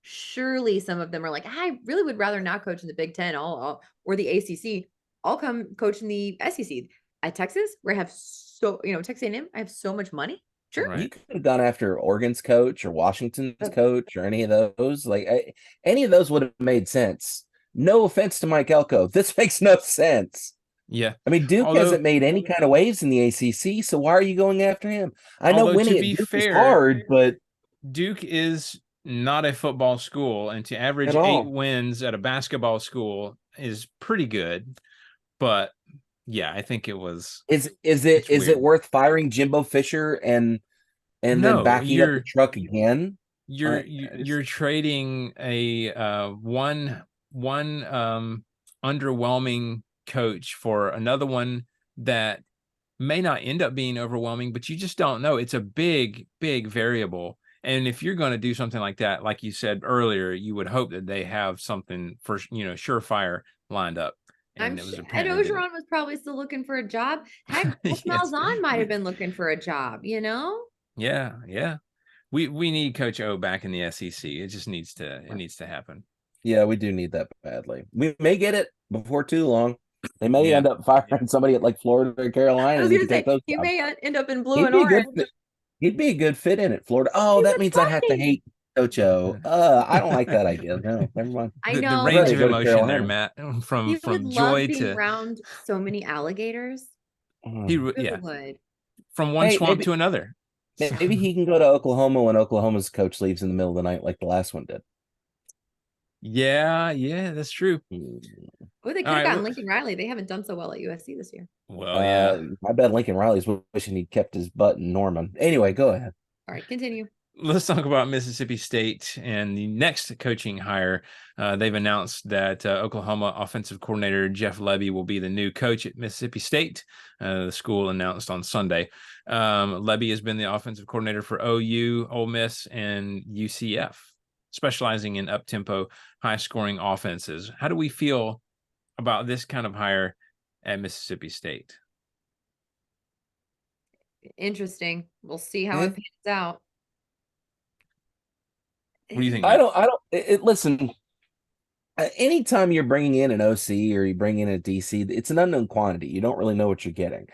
Surely some of them are like, I really would rather not coach in the Big Ten or the ACC. I'll come coach in the SEC. At Texas, where I have Texas A&M, I have so much money. Sure. Right. You could have gone after Oregon's coach or Washington's coach or any of those. Like, any of those would have made sense. No offense to Mike Elko. This makes no sense. Yeah. I mean, Duke hasn't made any kind of waves in the ACC, so why are you going after him? I know winning at Duke is hard, but Duke is not a football school, and to average 8 wins at a basketball school is pretty good. But yeah, I think it was. Is it worth firing Jimbo Fisher and then backing up the truck again? You're trading a one underwhelming coach for another one that may not end up being overwhelming, but you just don't know. It's a big variable. And if you're going to do something like that, like you said earlier, you would hope that they have something for surefire lined up. And it was Ed Ogeron was probably still looking for a job. Heck, Yes. Malzahn might have been looking for a job, Yeah. We need Coach O back in the SEC. It just needs to happen. Yeah, we do need that badly. We may get it before too long. They may end up firing somebody at like Florida or Carolina. I was going to say, he may end up in blue and orange. He'd be a good fit in it, Florida. Oh, that means I'd have to hate Coach O. I don't like that idea. No, never mind. I know. The range of emotion there, Matt, from joy to around so many alligators. He really would. From one swamp to another. Maybe he can go to Oklahoma when Oklahoma's coach leaves in the middle of the night, like the last one did. Yeah, that's true. Oh, they could have gotten Lincoln Riley. They haven't done so well at USC this year. Well, yeah. I bet Lincoln Riley's wishing he'd kept his butt in Norman. Anyway, go ahead. All right, continue. Let's talk about Mississippi State and the next coaching hire. They've announced that Oklahoma offensive coordinator Jeff Lebby will be the new coach at Mississippi State. The school announced on Sunday. Lebby has been the offensive coordinator for OU, Ole Miss, and UCF, specializing in up-tempo, high-scoring offenses. How do we feel about this kind of hire at Mississippi State? Interesting. We'll see how it pans out. What do you think? Listen, anytime you're bringing in an OC or you bring in a DC, it's an unknown quantity. You don't really know what you're getting.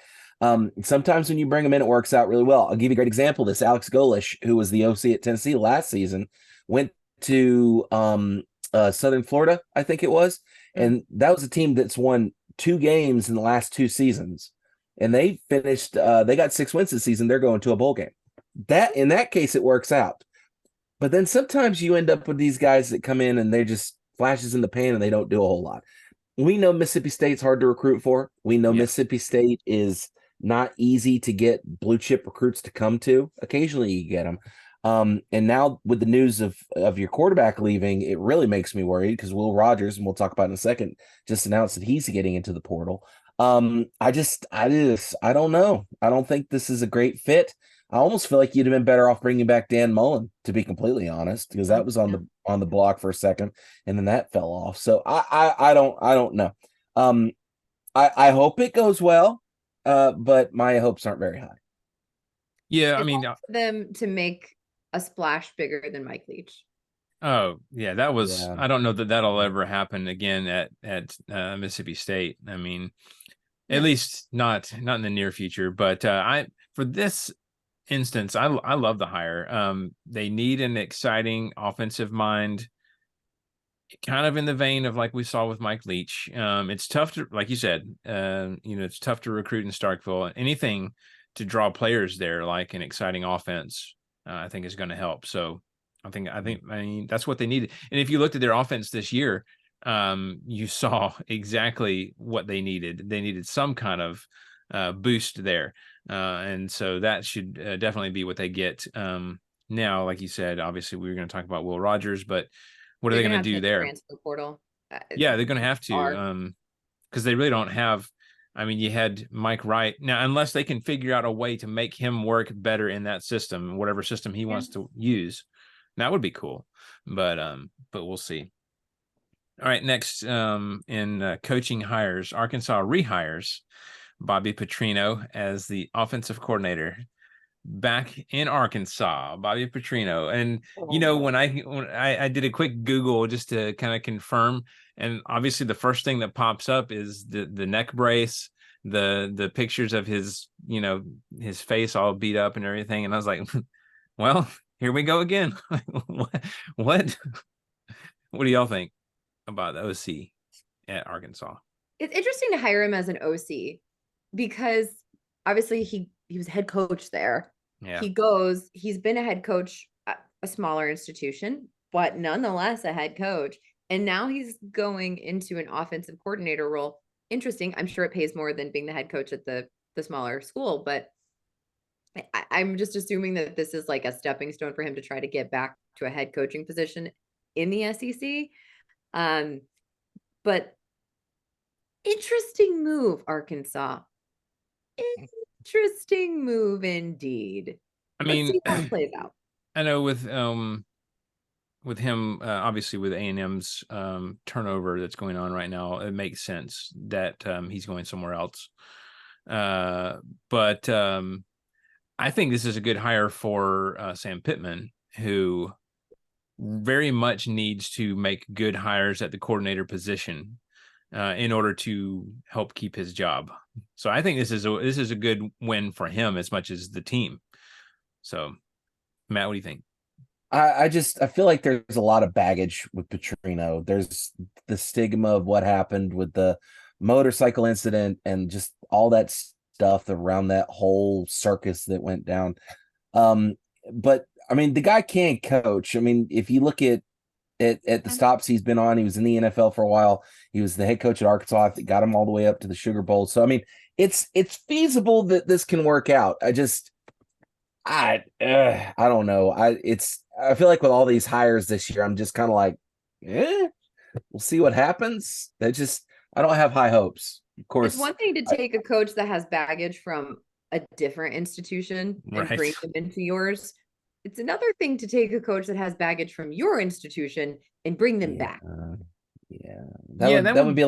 Sometimes when you bring them in, it works out really well. I'll give you a great example of this. Alex Golish, who was the OC at Tennessee last season, went to Southern Florida, I think it was. And that was a team that's won 2 games in the last 2 seasons. And they finished, they got 6 wins this season. They're going to a bowl game. In that case, it works out. But then sometimes you end up with these guys that come in and they're just flashes in the pan and they don't do a whole lot. We know Mississippi State's hard to recruit for. We know Mississippi State is not easy to get blue chip recruits to come to. Occasionally you get them. And now with the news of your quarterback leaving, it really makes me worried because Will Rogers, and we'll talk about in a second, just announced that he's getting into the portal. I don't know. I don't think this is a great fit. I almost feel like you'd have been better off bringing back Dan Mullen, to be completely honest, because that was on the block for a second, and then that fell off. So I don't know. I hope it goes well, but my hopes aren't very high. Yeah, I mean, for them to make a splash bigger than Mike Leach. Oh yeah, that was. Yeah. I don't know that that'll ever happen again at Mississippi State. I mean, at No. least not in the near future. But I for this instance, I love the hire. They need an exciting offensive mind, kind of in the vein of like we saw with Mike Leach. It's tough to, like you said, it's tough to recruit in Starkville. Anything to draw players there, like an exciting offense, I think is going to help. So I mean, that's what they needed. And if you looked at their offense this year, you saw exactly what they needed. They needed some kind of boost there. And so that should definitely be what they get. Now, like you said, obviously we were going to talk about Will Rogers, but what are They're they gonna going to have do hit the there? transfer portal. Yeah, they're going to have Are. to, because they really don't have. I mean, you had Mike Wright now, unless they can figure out a way to make him work better in that system, whatever system he wants to use. That would be cool, but we'll see. All right, next in coaching hires, Arkansas rehires Bobby Petrino as the offensive coordinator. Back in Arkansas, Bobby Petrino. And when I did a quick Google just to kind of confirm, and obviously the first thing that pops up is the neck brace, the pictures of his his face all beat up and everything, and I was like, well, here we go again. what do y'all think about the OC at Arkansas? It's interesting to hire him as an OC because obviously he was head coach there. Yeah. He's been a head coach at a smaller institution, but nonetheless a head coach. And now he's going into an offensive coordinator role. Interesting. I'm sure it pays more than being the head coach at the smaller school, but I'm just assuming that this is like a stepping stone for him to try to get back to a head coaching position in the SEC. But interesting move, Arkansas. Interesting move indeed. I Let's mean, see how it plays out. I know with him, obviously with A&M's turnover that's going on right now, it makes sense that he's going somewhere else. But I think this is a good hire for Sam Pittman, who very much needs to make good hires at the coordinator position in order to help keep his job. So I think this is a good win for him as much as the team. So, Matt, what do you think? I feel like there's a lot of baggage with Petrino. There's the stigma of what happened with the motorcycle incident and just all that stuff around that whole circus that went down. But I mean, the guy can't coach. I mean, if you look at the stops he's been on, he was in the NFL for a while. He was the head coach at Arkansas. Got him all the way up to the Sugar Bowl. So I mean, it's feasible that this can work out. I don't know. I feel like with all these hires this year, I'm just kind of like, we'll see what happens. I don't have high hopes. Of course, it's one thing to take a coach that has baggage from a different institution and bring them into yours. It's another thing to take a coach that has baggage from your institution and bring them back. That would be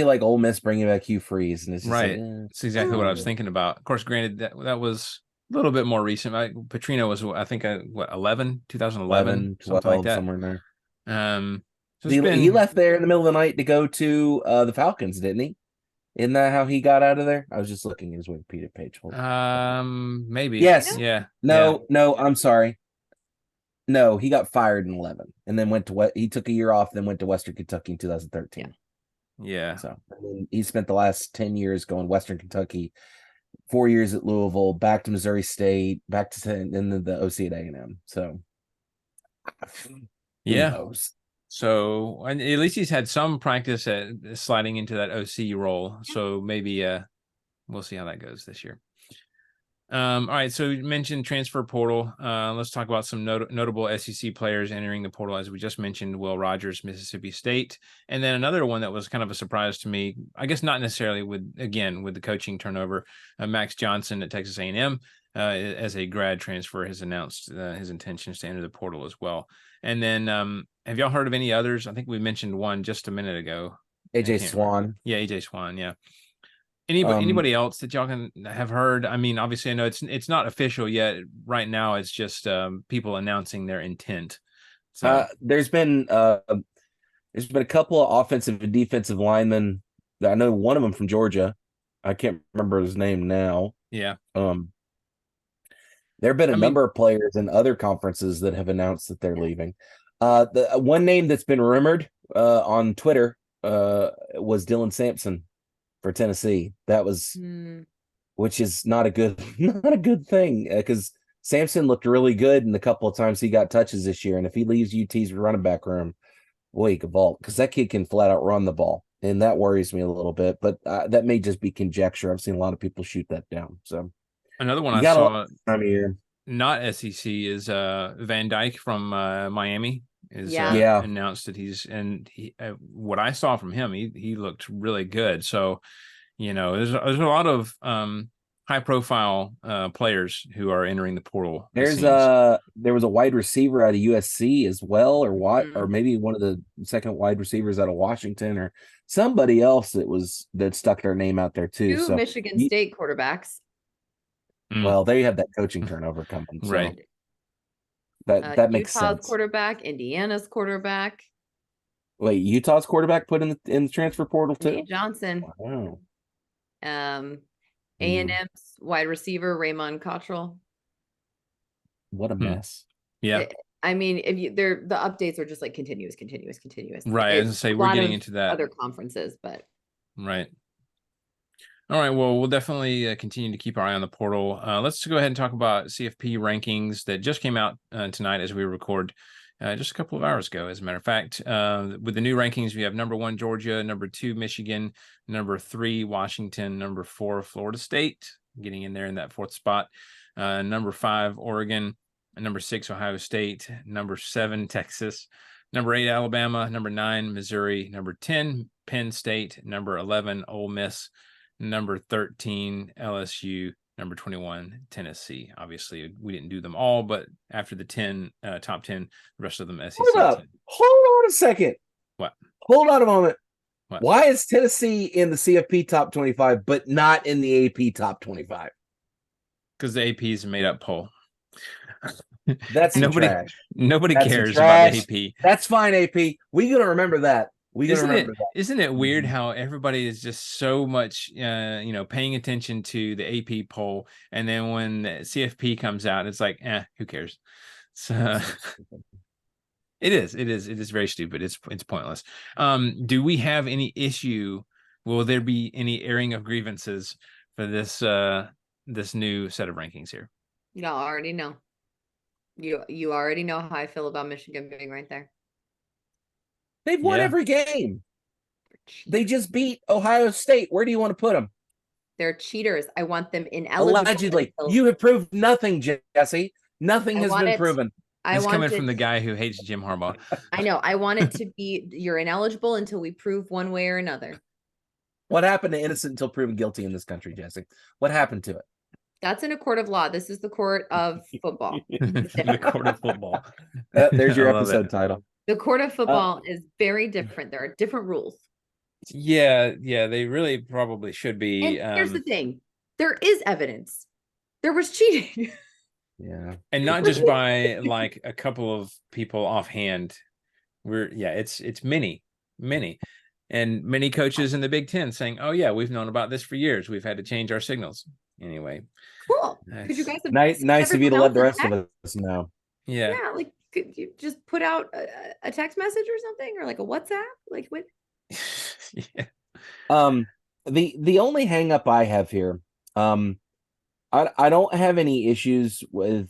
like Ole Miss bringing back Hugh Freeze, and it's just right. Like, It's exactly what I was thinking about. Of course, granted that was a little bit more recent. Petrino was, I think, 2011, 12, something like that. Somewhere in there. So he left there in the middle of the night to go to the Falcons, didn't he? Isn't that how he got out of there? I was just looking at his Wikipedia page. Maybe. Yes. Yeah. No, I'm sorry. No, he got fired in 11 and then went to he took a year off, then went to Western Kentucky in 2013. Yeah. So he spent the last 10 years going Western Kentucky, 4 years at Louisville, back to Missouri State, back to the OC at A&M. So who knows? So and at least he's had some practice at sliding into that OC role. So maybe we'll see how that goes this year. All right, so you mentioned transfer portal. Let's talk about some notable SEC players entering the portal. As we just mentioned, Will Rogers, Mississippi State, and then another one that was kind of a surprise to me. I guess not necessarily with the coaching turnover. Max Johnson at Texas A&M as a grad transfer has announced his intentions to enter the portal as well. And then have y'all heard of any others? I think we mentioned one just a minute ago. AJ Swan. Yeah, AJ Swan. Yeah. Anybody else that y'all can have heard? I mean, obviously, I know it's not official yet. Right now, it's just people announcing their intent So There's been a couple of offensive and defensive linemen. I know one of them from Georgia. I can't remember his name now. yeah, There have been a I mean, number of players in other conferences that have announced that they're leaving. The one name that's been rumored on Twitter was Dylan Sampson for Tennessee. That was, which is not a good thing because Sampson looked really good in the couple of times he got touches this year. And if he leaves UT's running back room, boy, he could vault because that kid can flat out run the ball. And that worries me a little bit, but that may just be conjecture. I've seen a lot of people shoot that down. So another one you I got saw, time of year. not SEC, is Van Dyke from Miami is Yeah. announced that what I saw from him, he looked really good. So, there's a lot of high profile players who are entering the portal. There was a wide receiver out of USC as well, or maybe one of the second wide receivers out of Washington, or somebody else that stuck their name out there too. Two So Michigan State quarterbacks. Well, there you have that coaching turnover coming. So right. that makes Utah's sense. Quarterback, Indiana's quarterback. Wait, Utah's quarterback put in the transfer portal too? Nate Johnson. Wow. A&M's wide receiver Raymond Cottrell. What a mess. Yeah. I mean, the updates are just like continuous. Right. As I say, we're getting into that other conferences, but right. All right. Well, we'll definitely continue to keep our eye on the portal. Let's go ahead and talk about CFP rankings that just came out tonight as we record just a couple of hours ago. As a matter of fact, with the new rankings, we have number 1, Georgia, number 2, Michigan, number 3, Washington, number 4, Florida State, getting in there in that 4th spot, number 5, Oregon, number 6, Ohio State, number 7, Texas, number 8, Alabama, number 9, Missouri, number 10, Penn State, number 11, Ole Miss, number 13, LSU, number 21, Tennessee. Obviously, we didn't do them all, but after the top 10, the rest of them SEC. Hold on a second. What? Hold on a moment. What? Why is Tennessee in the CFP top 25, but not in the AP top 25? Because the AP is a made-up poll. That's nobody That's cares about the AP. That's fine, AP. We gotta remember that. Isn't it weird how everybody is just so much paying attention to the AP poll, and then when the CFP comes out, it's like, who cares? So it is very stupid. It's pointless. Do we have any issue? Will there be any airing of grievances for this new set of rankings here? You already know. You already know how I feel about Michigan being right there. They've won every game. They just beat Ohio State. Where do you want to put them? They're cheaters. I want them ineligible. Allegedly. You have proved nothing, Jesse. Nothing has been proven. It's coming from the guy who hates Jim Harbaugh. I know. I want it to be you're ineligible until we prove one way or another. What happened to innocent until proven guilty in this country, Jesse? What happened to it? That's in a court of law. This is the court of football. The court of football. There's your episode title. The court of football is very different. There are different rules. Yeah, they really probably should be. And here's the thing. There is evidence. There was cheating. Yeah. And not just by like a couple of people offhand. It's many. And many coaches in the Big Ten saying, oh yeah, we've known about this for years. We've had to change our signals. Anyway. Cool. Could you guys have nice of you to let the rest of us know. Yeah. Yeah, like could you just put out a text message or something, or like a WhatsApp? Like what? Yeah. The only hang up I have here, I don't have any issues with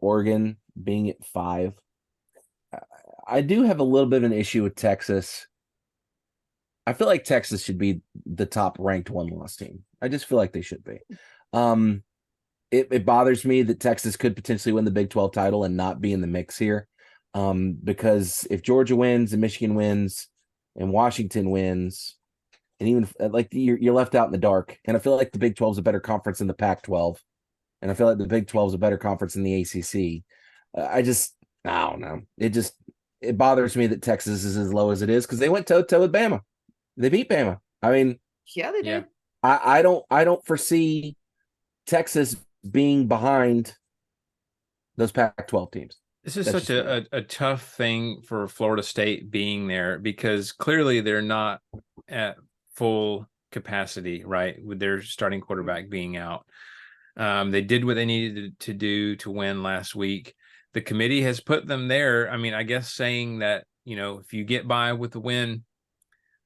Oregon being at 5. I do have a little bit of an issue with Texas. I feel like Texas should be the top ranked 1-loss team. I just feel like they should be. It bothers me that Texas could potentially win the Big 12 title and not be in the mix here. Because if Georgia wins and Michigan wins and Washington wins, and even like you're left out in the dark. And I feel like the Big 12 is a better conference than the Pac-12. And I feel like the Big 12 is a better conference than the ACC. I don't know. It bothers me that Texas is as low as it is because they went toe-to-toe with Bama. They beat Bama. I mean, yeah, they did. I don't foresee Texas being behind those Pac-12 teams. This is That's such just a tough thing for Florida State being there, because clearly they're not at full capacity, right? With their starting quarterback being out. They did what they needed to do to win last week. The committee has put them there. I mean, I guess saying that, if you get by with the win,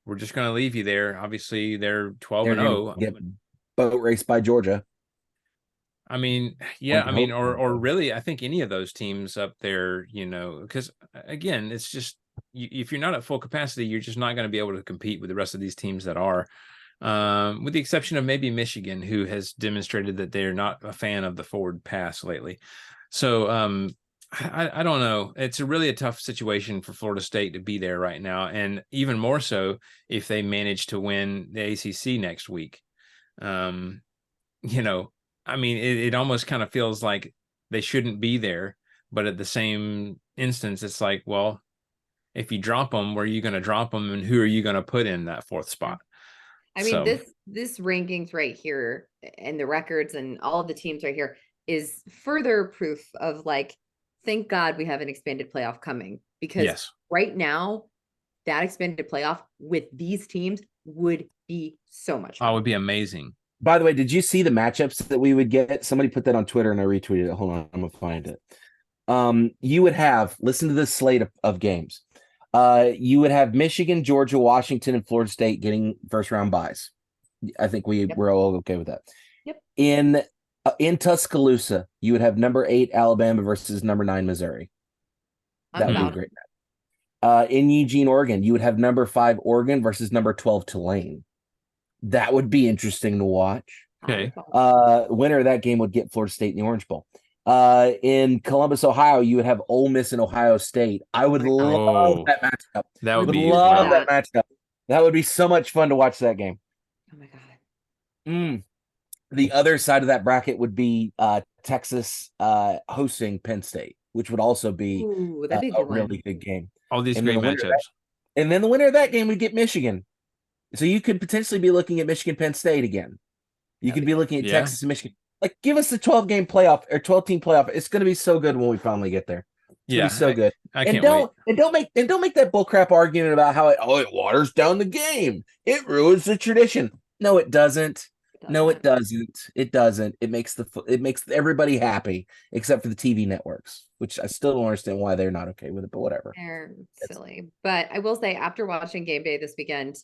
we're just going to leave you there. Obviously, they're 12 they're and going 0. to get boat raced by Georgia. I mean, One yeah, I can mean, hope or so. really, I think any of those teams up there, because again, it's just if you're not at full capacity, you're just not going to be able to compete with the rest of these teams that are, with the exception of maybe Michigan, who has demonstrated that they're not a fan of the forward pass lately. So I don't know. It's really a tough situation for Florida State to be there right now, and even more so if they manage to win the ACC next week. You know, I mean, it almost kind of feels like they shouldn't be there, but at the same instance, it's like, well, if you drop them, where are you going to drop them, and who are you going to put in that fourth spot? I mean, So, this rankings right here and the records and all of the teams right here is further proof of like, thank God we have an expanded playoff coming, because yes, right now that expanded playoff with these teams would be so much it fun. would be amazing. By the way, did you see the matchups that we would get? Somebody put that on Twitter and I retweeted it. Hold on, I'm gonna find it. You would have, listen to this slate of games. You would have Michigan, Georgia, Washington, and Florida State getting first round buys. I think we're all okay with that. Yep. In Tuscaloosa, you would have number 8 Alabama versus number 9 Missouri. That would be a great match. In Eugene, Oregon, you would have number 5 Oregon versus number 12 Tulane. That would be interesting to watch. Okay. Winner of that game would get Florida State in the Orange Bowl. In Columbus, Ohio, you would have Ole Miss and Ohio State. I would love that matchup. That would be love wow. that matchup. That would be so much fun to watch that game. Oh my God. The other side of that bracket would be Texas hosting Penn State, which would also be that'd be a a good really one. good game. All these And great then the winner of matchups. And then the winner of that game would get Michigan. So you could potentially be looking at Michigan, Penn State again. You could be looking at Texas and Michigan. Like, give us the 12-game playoff or 12-team playoff. It's going to be so good when we finally get there. It's going to be so good. I can't wait. And don't make that bullcrap argument about how it waters down the game. It ruins the tradition. No, it doesn't. No, it doesn't. It doesn't. It makes everybody happy except for the TV networks, which I still don't understand why they're not okay with it, but whatever. They're silly. But I will say, after watching game day this weekend,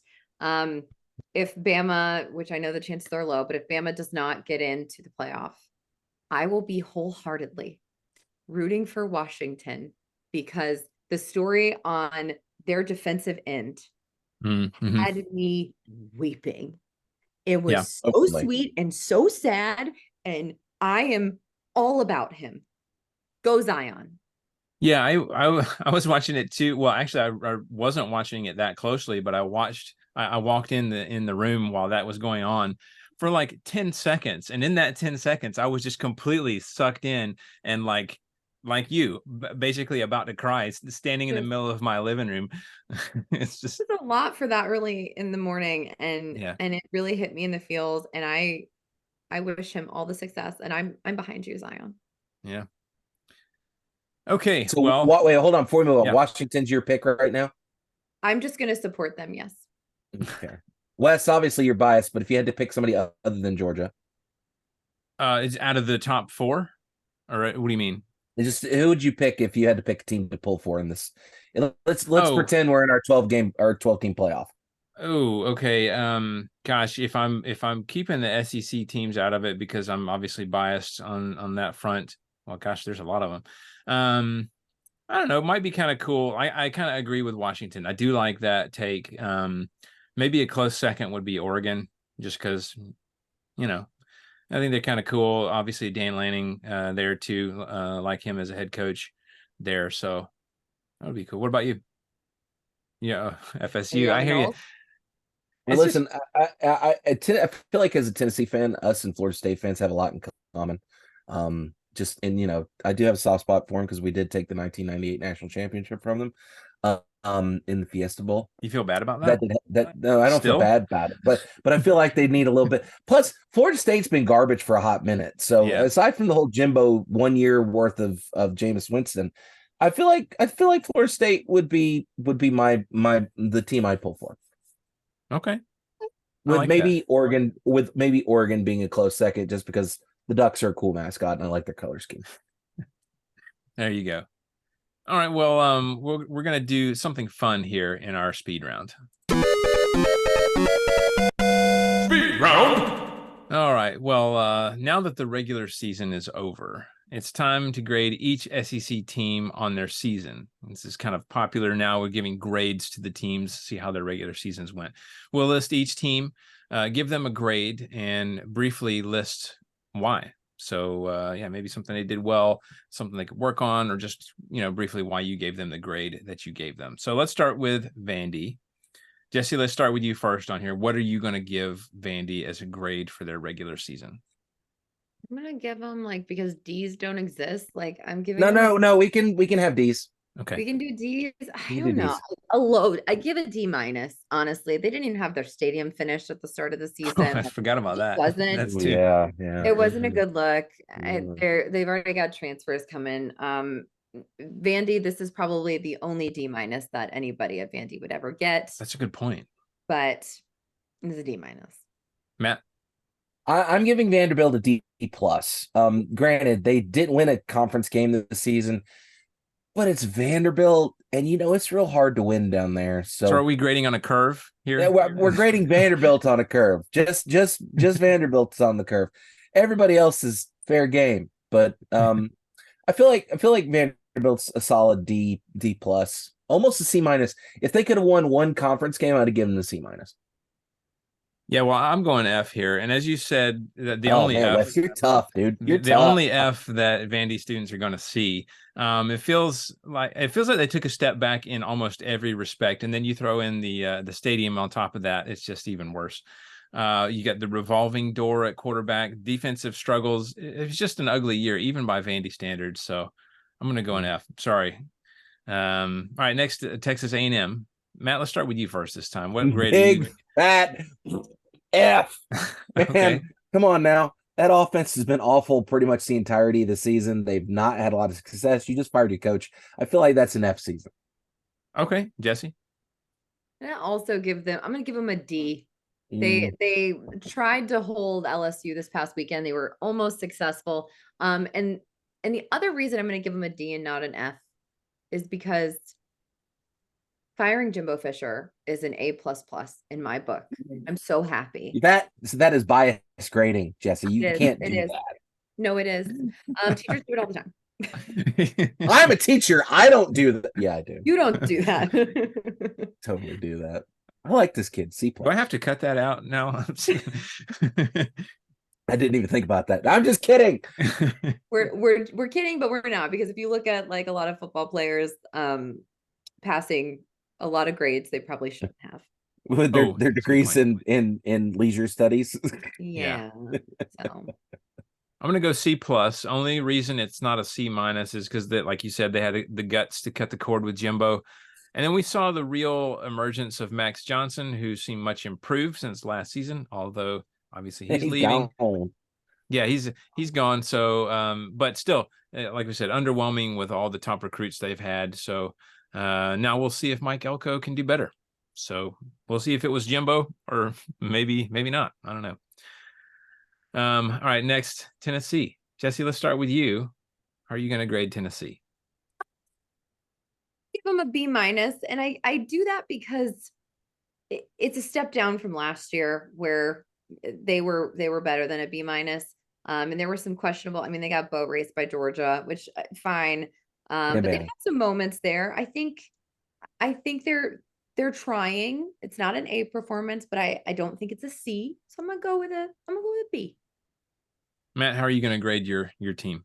if Bama, which I know the chances are low, but if Bama does not get into the playoff, I will be wholeheartedly rooting for Washington, because the story on their defensive end had me weeping. It was so sweet and so sad, and I am all about him. Go Zion. Yeah, I was watching it too. Well, actually, I wasn't watching it that closely, but I walked in the room while that was going on for like 10 seconds, and in that 10 seconds, I was just completely sucked in and like you, basically about to cry, standing in the middle of my living room. It's just a lot for that early in the morning, and it really hit me in the feels. And I wish him all the success, and I'm behind you, Zion. Yeah. Okay. So well, wait, hold on. Before we move on, Washington's your pick right now? I'm just going to support them. Yes. Okay. Wes, obviously you're biased, but if you had to pick somebody other than Georgia, it's out of the top 4. All right. What do you mean? Who would you pick if you had to pick a team to pull for in this? Let's pretend we're in our 12-team playoff. Oh, okay. Gosh, if I'm keeping the SEC teams out of it because I'm obviously biased on that front. Well, gosh, there's a lot of them. I don't know. It might be kind of cool. I kind of agree with Washington. I do like that take. Maybe a close second would be Oregon, just because, I think they're kind of cool. Obviously, Dan Lanning there too, like him as a head coach there. So that would be cool. What about you? Yeah, FSU. I hear you. Well, listen, I feel like as a Tennessee fan, us and Florida State fans have a lot in common. I do have a soft spot for them because we did take the 1998 national championship from them in the Fiesta Bowl. You feel bad about that? No, I don't feel bad about it, but I feel like they need a little bit. Plus, Florida State's been garbage for a hot minute. So aside from the whole Jimbo 1 year worth of Jameis Winston, I feel like Florida State would be the team I'd pull for. Okay. With like maybe Oregon being a close second, just because the Ducks are a cool mascot and I like their color scheme. There you go. All right. Well, we're gonna do something fun here in our speed round. Speed round. All right. Well, now that the regular season is over, it's time to grade each SEC team on their season. This is kind of popular now. We're giving grades to the teams, see how their regular seasons went. We'll list each team, give them a grade, and briefly list why. So, yeah, maybe something they did well, something they could work on, or just, briefly why you gave them the grade that you gave them. So let's start with Vandy. Jesse, let's start with you first on here. What are you going to give Vandy as a grade for their regular season? I'm gonna give them because D's don't exist. I'm giving No. We can have D's. Okay. We can do D's. I We don't do know. Ds. A load. I give a D minus. Honestly, they didn't even have their stadium finished at the start of the season. I forgot about that. Wasn't. That's Ooh, too. yeah. It wasn't a good look. Yeah. They've already got transfers coming. Vandy, this is probably the only D minus that anybody at Vandy would ever get. That's a good point. But it's a D minus. Matt? I'm giving Vanderbilt a D plus. Granted, they didn't win a conference game this season, but it's Vanderbilt, and it's real hard to win down there. So are we grading on a curve here? Yeah, we're grading Vanderbilt on a curve. Just Vanderbilt's on the curve. Everybody else is fair game, but I feel like Vanderbilt's a solid D plus, almost a C minus. If they could have won one conference game, I'd have given them the C minus. Yeah, well, I'm going F here, and as you said, the Oh, only man, F. Wes, you're tough, dude. You're the tough. only F that Vandy students are going to see. It feels like they took a step back in almost every respect, and then you throw in the stadium on top of that, it's just even worse. You got the revolving door at quarterback, defensive struggles. It was just an ugly year, even by Vandy standards. So I'm going to go an F. Sorry. All right, next Texas A&M. Matt, let's start with you first this time. What grade? Big fat F. Man, Okay. come on now. That offense has been awful pretty much the entirety of the season. They've not had a lot of success. You just fired your coach. I feel like that's an F season. Okay, Jesse. And I also I'm going to give them a D. They tried to hold LSU this past weekend. They were almost successful. And the other reason I'm going to give them a D and not an F is because firing Jimbo Fisher is an A++ in my book. I'm so happy. That is bias grading, Jesse. You can't do that. No, it is. Teachers do it all the time. I'm a teacher. I don't do that. Yeah, I do. You don't do that. Totally do that. I like this kid. C+. Do I have to cut that out now? I didn't even think about that. I'm just kidding. We're kidding, but we're not, because if you look at a lot of football players passing a lot of grades they probably shouldn't have. With their degrees in leisure studies. Yeah. So I'm going to go C+. Only reason it's not a C- is because that, like you said, they had the guts to cut the cord with Jimbo. And then we saw the real emergence of Max Johnson, who seemed much improved since last season, although obviously he's leaving. Gone. Yeah, he's gone. So, but still, like we said, underwhelming with all the top recruits they've had. So now we'll see if Mike Elko can do better. So we'll see if it was Jimbo or maybe not. I don't know. All right, next, Tennessee. Jesse, let's start with you. How are you going to grade Tennessee? give them a B minus, and I do that because it's a step down from last year where they were better than a B minus. And there were some questionable. I mean, they got boat raced by Georgia, which fine. But they had some moments there. I think they're trying. It's not an A performance, but I don't think it's a C. So I'm gonna go with a B. Matt, how are you going to grade your team?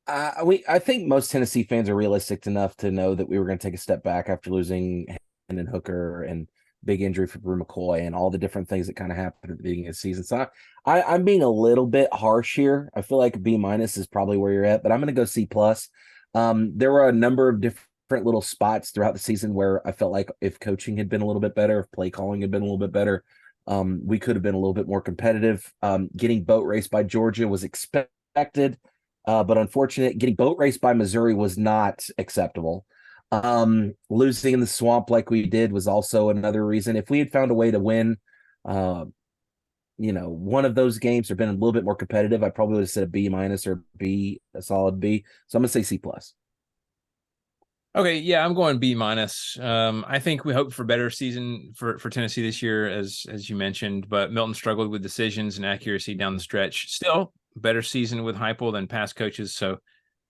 I think most Tennessee fans are realistic enough to know that we were going to take a step back after losing Hendon Hooker and big injury for Brew McCoy and all the different things that kind of happened at the beginning of the season. So I'm being a little bit harsh here. I feel like a B minus is probably where you're at, but I'm going to go C plus. There were a number of different little spots throughout the season where I felt like if coaching had been a little bit better, if play calling had been a little bit better, we could have been a little bit more competitive. Getting boat raced by Georgia was expected. But unfortunate, getting boat raced by Missouri was not acceptable. Losing in the swamp like we did was also another reason. If we had found a way to win, one of those games or been a little bit more competitive, I probably would have said a B minus or B, a solid B. So I'm gonna say C plus. Okay, yeah, I'm going B minus. I think we hoped for better season for Tennessee this year, as you mentioned, but Milton struggled with decisions and accuracy down the stretch. Still, better season with Heupel than past coaches, so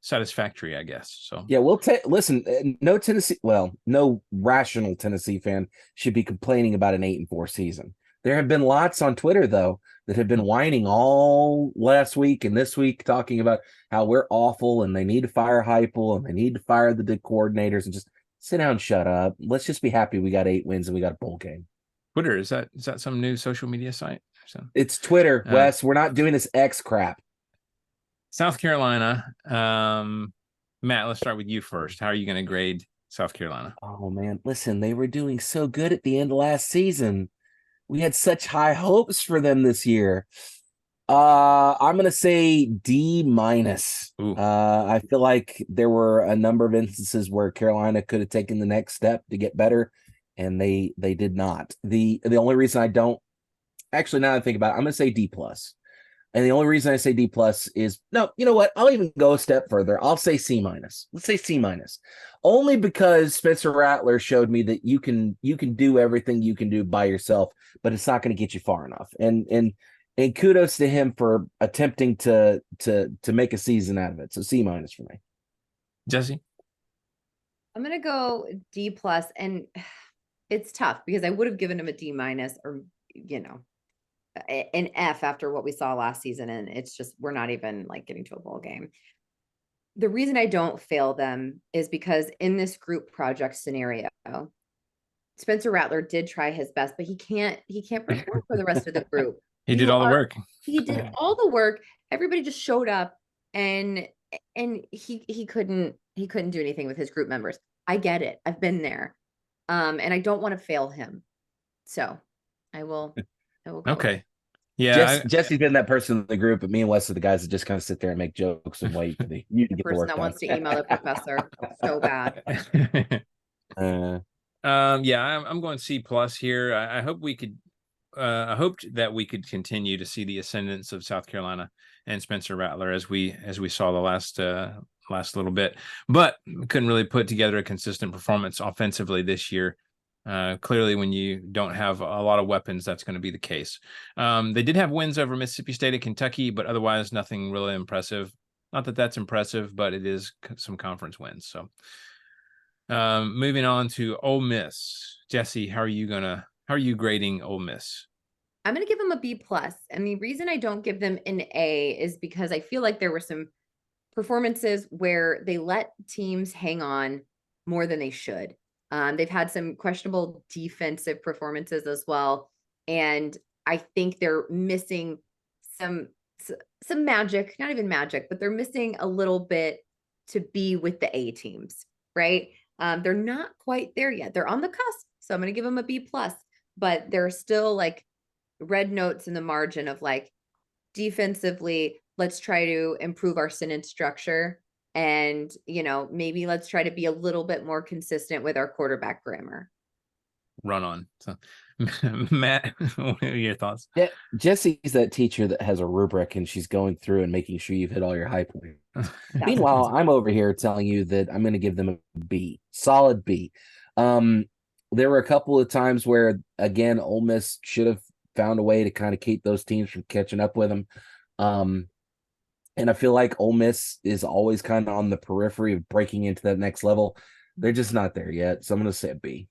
satisfactory, I guess. So Yeah, we'll listen. No Tennessee, no rational Tennessee fan should be complaining about an 8-4 season. There have been lots on Twitter though that have been whining all last week and this week, talking about how we're awful and they need to fire Heupel and they need to fire the coordinators and just sit down and shut up. Let's just be happy we got 8 wins and we got a bowl game. Twitter, is that some new social media site? So It's Twitter, Wes. We're not doing this X crap. South Carolina. Matt, let's start with you first. How are you going to grade South Carolina? Oh man, listen, they were doing so good at the end of last season. We had such high hopes for them this year. I'm gonna say D minus. I feel like there were a number of instances where Carolina could have taken the next step to get better, and they did not. The only reason I don't actually, now that I think about it, I'm gonna say D plus. And the only reason I say D plus is no, you know what? I'll even go a step further. I'll say C minus. Let's say C minus. Only because Spencer Rattler showed me that you can do everything you can do by yourself, but it's not going to get you far enough. And kudos to him for attempting to make a season out of it. So C minus for me. Jesse? I'm gonna go D plus, and it's tough because I would have given him a D minus or an F after what we saw last season, and it's just we're not even like getting to a bowl game. The reason I don't fail them is because in this group project scenario, Spencer Rattler did try his best, but he can't perform for the rest of the group. He did all the work. He did all the work. Everybody just showed up, and he couldn't do anything with his group members. I get it. I've been there. And I don't want to fail him. So I will go. Okay. Yeah. Jesse's been that person in the group, but me and Wes are the guys that just kind of sit there and make jokes and wait for the you to get the work that done. Wants to email the professor so bad. Yeah, I'm going C plus here. I hope we could I hoped that we could continue to see the ascendance of South Carolina and Spencer Rattler as we saw the last little bit, but couldn't really put together a consistent performance offensively this year. Clearly, when you don't have a lot of weapons, that's going to be the case. They did have wins over Mississippi State and Kentucky, but otherwise nothing really impressive. Not that that's impressive, but it is some conference wins. So moving on to Ole Miss. Jesse, how are you grading Ole Miss? I'm going to give them a B plus. And the reason I don't give them an A is because I feel like there were some performances where they let teams hang on more than they should. They've had some questionable defensive performances as well. And I think they're missing some magic, not even magic, but they're missing a little bit to be with the A teams, right? They're not quite there yet. They're on the cusp. So I'm going to give them a B plus, but they're still like red notes in the margin of like defensively, let's try to improve our sentence structure. And, maybe let's try to be a little bit more consistent with our quarterback grammar. Run on. So, Matt, what are your thoughts? Yeah, Jesse's that teacher that has a rubric and she's going through and making sure you've hit all your high points. Meanwhile, I'm over here telling you that I'm going to give them a B, solid B. There were a couple of times where, again, Ole Miss should have found a way to kind of keep those teams from catching up with them. And I feel like Ole Miss is always kind of on the periphery of breaking into that next level. They're just not there yet. So I'm going to say a B.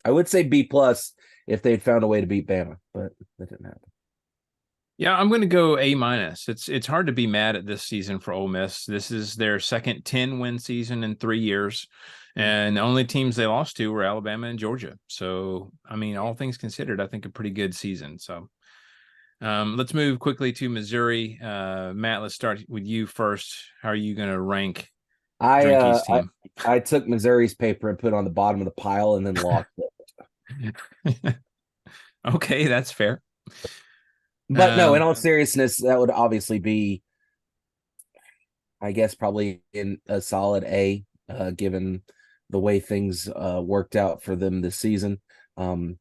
I would say B plus if they'd found a way to beat Bama, but that didn't happen. Yeah, I'm going to go A minus. It's hard to be mad at this season for Ole Miss. This is their second 10-win season in 3 years, and the only teams they lost to were Alabama and Georgia. So, I mean, all things considered, I think a pretty good season. So, let's move quickly to Missouri. Matt, let's start with you first. How are you going to rank Drinky's team? I took Missouri's paper and put it on the bottom of the pile and then locked it. Okay, that's fair. But no, in all seriousness, that would obviously be I guess probably in a solid A, given the way things worked out for them this season. They